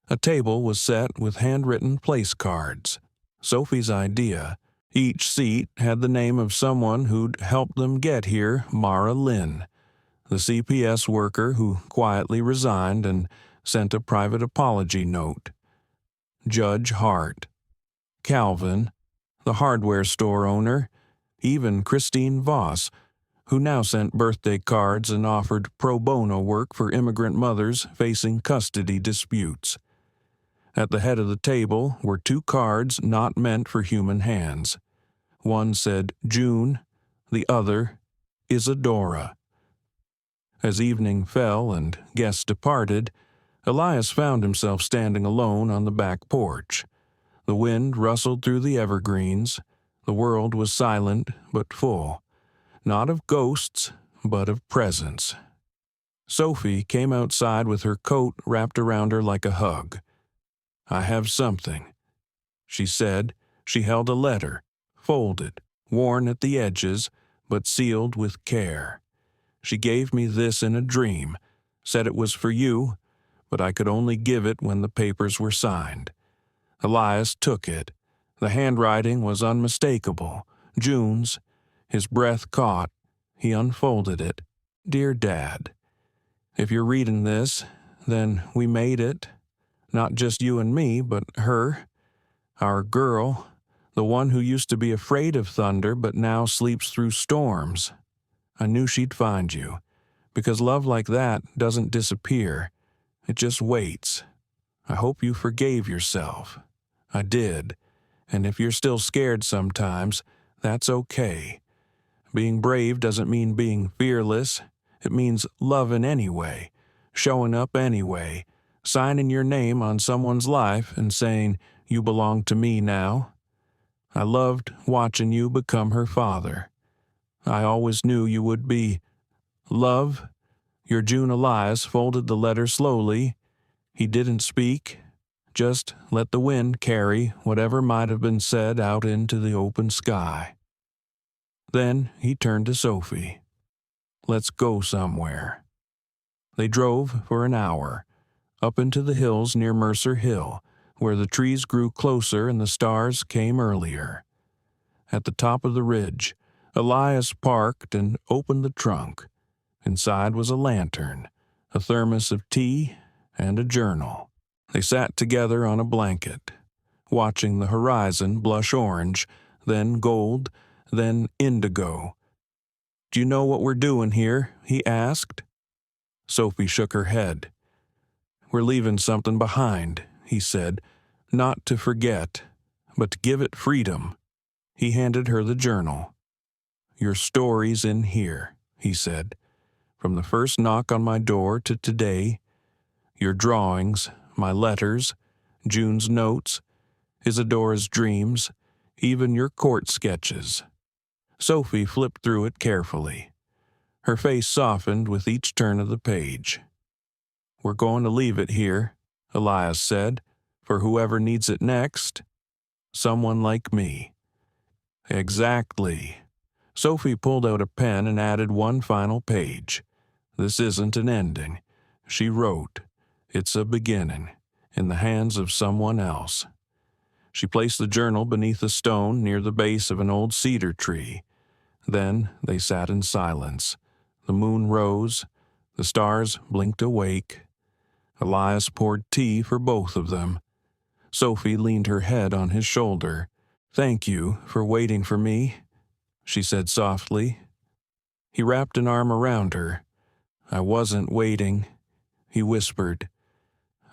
A table was set with handwritten place cards. Sophie's idea. Each seat had the name of someone who'd helped them get here, Mara Lynn, the CPS worker who quietly resigned and sent a private apology note. Judge Hart. Calvin, the hardware store owner, even Christine Voss, who now sent birthday cards and offered pro bono work for immigrant mothers facing custody disputes. At the head of the table were two cards not meant for human hands. One said June, the other Isadora. As evening fell and guests departed, Elias found himself standing alone on the back porch. The wind rustled through the evergreens. The world was silent but full, not of ghosts, but of presence. Sophie came outside with her coat wrapped around her like a hug. "I have something," she said. She held a letter, folded, worn at the edges, but sealed with care. "She gave me this in a dream, said it was for you, but I could only give it when the papers were signed." Elias took it. The handwriting was unmistakable. June's. His breath caught. He unfolded it. "Dear Dad, if you're reading this, then we made it. Not just you and me, but her. Our girl, the one who used to be afraid of thunder but now sleeps through storms. I knew she'd find you, because love like that doesn't disappear. It just waits. I hope you forgave yourself. I did, and if you're still scared sometimes, that's okay. Being brave doesn't mean being fearless. It means loving anyway, showing up anyway, signing your name on someone's life and saying, 'You belong to me now.' I loved watching you become her father. I always knew you would be. Love." Your June. Elias folded the letter slowly. He didn't speak, just let the wind carry whatever might have been said out into the open sky. Then he turned to Sophie. "Let's go somewhere." They drove for an hour, up into the hills near Mercer Hill, where the trees grew closer and the stars came earlier. At the top of the ridge, Elias parked and opened the trunk. Inside was a lantern, a thermos of tea, and a journal. They sat together on a blanket, watching the horizon blush orange, then gold, then indigo. "Do you know what we're doing here?" he asked. Sophie shook her head. "We're leaving something behind," he said, "not to forget, but to give it freedom." He handed her the journal. "Your story's in here," he said. "From the first knock on my door to today, your drawings, my letters, June's notes, Isadora's dreams, even your court sketches." Sophie flipped through it carefully. Her face softened with each turn of the page. "We're going to leave it here," Elias said, "for whoever needs it next. Someone like me." "Exactly." Sophie pulled out a pen and added one final page. "This isn't an ending," she wrote. "It's a beginning, in the hands of someone else." She placed the journal beneath a stone near the base of an old cedar tree. Then they sat in silence. The moon rose. The stars blinked awake. Elias poured tea for both of them. Sophie leaned her head on his shoulder. "Thank you for waiting for me," she said softly. He wrapped an arm around her. "I wasn't waiting," he whispered.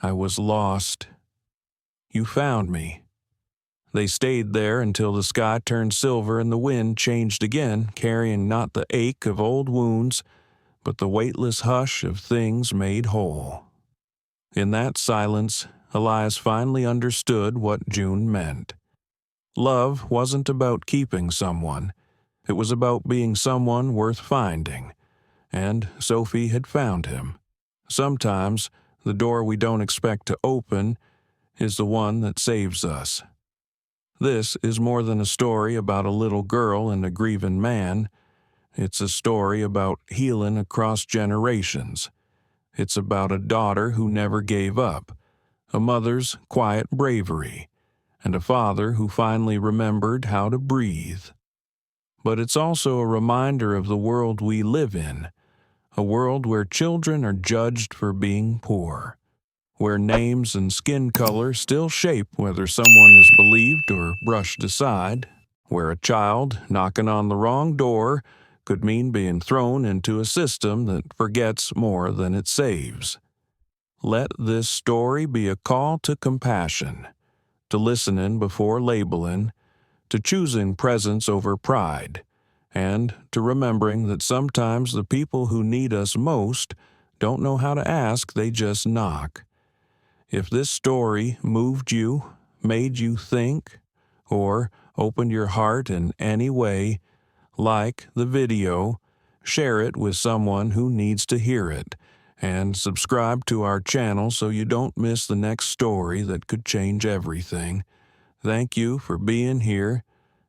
"I was lost. You found me." They stayed there until the sky turned silver and the wind changed again, carrying not the ache of old wounds, but the weightless hush of things made whole. In that silence, Elias finally understood what June meant. Love wasn't about keeping someone. It was about being someone worth finding. And Sophie had found him. Sometimes, the door we don't expect to open is the one that saves us. This is more than a story about a little girl and a grieving man. It's a story about healing across generations. It's about a daughter who never gave up, a mother's quiet bravery, and a father who finally remembered how to breathe. But it's also a reminder of the world we live in, a world where children are judged for being poor, where names and skin color still shape whether someone is believed or brushed aside, where a child knocking on the wrong door could mean being thrown into a system that forgets more than it saves. Let this story be a call to compassion, to listening before labeling, to choosing presence over pride, and to remembering that sometimes the people who need us most don't know how to ask, they just knock. If this story moved you, made you think, or opened your heart in any way, like the video, share it with someone who needs to hear it, and subscribe to our channel so you don't miss the next story that could change everything. Thank you for being here,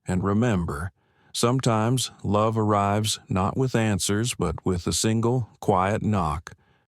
and remember, sometimes love arrives not with answers but with a single quiet knock.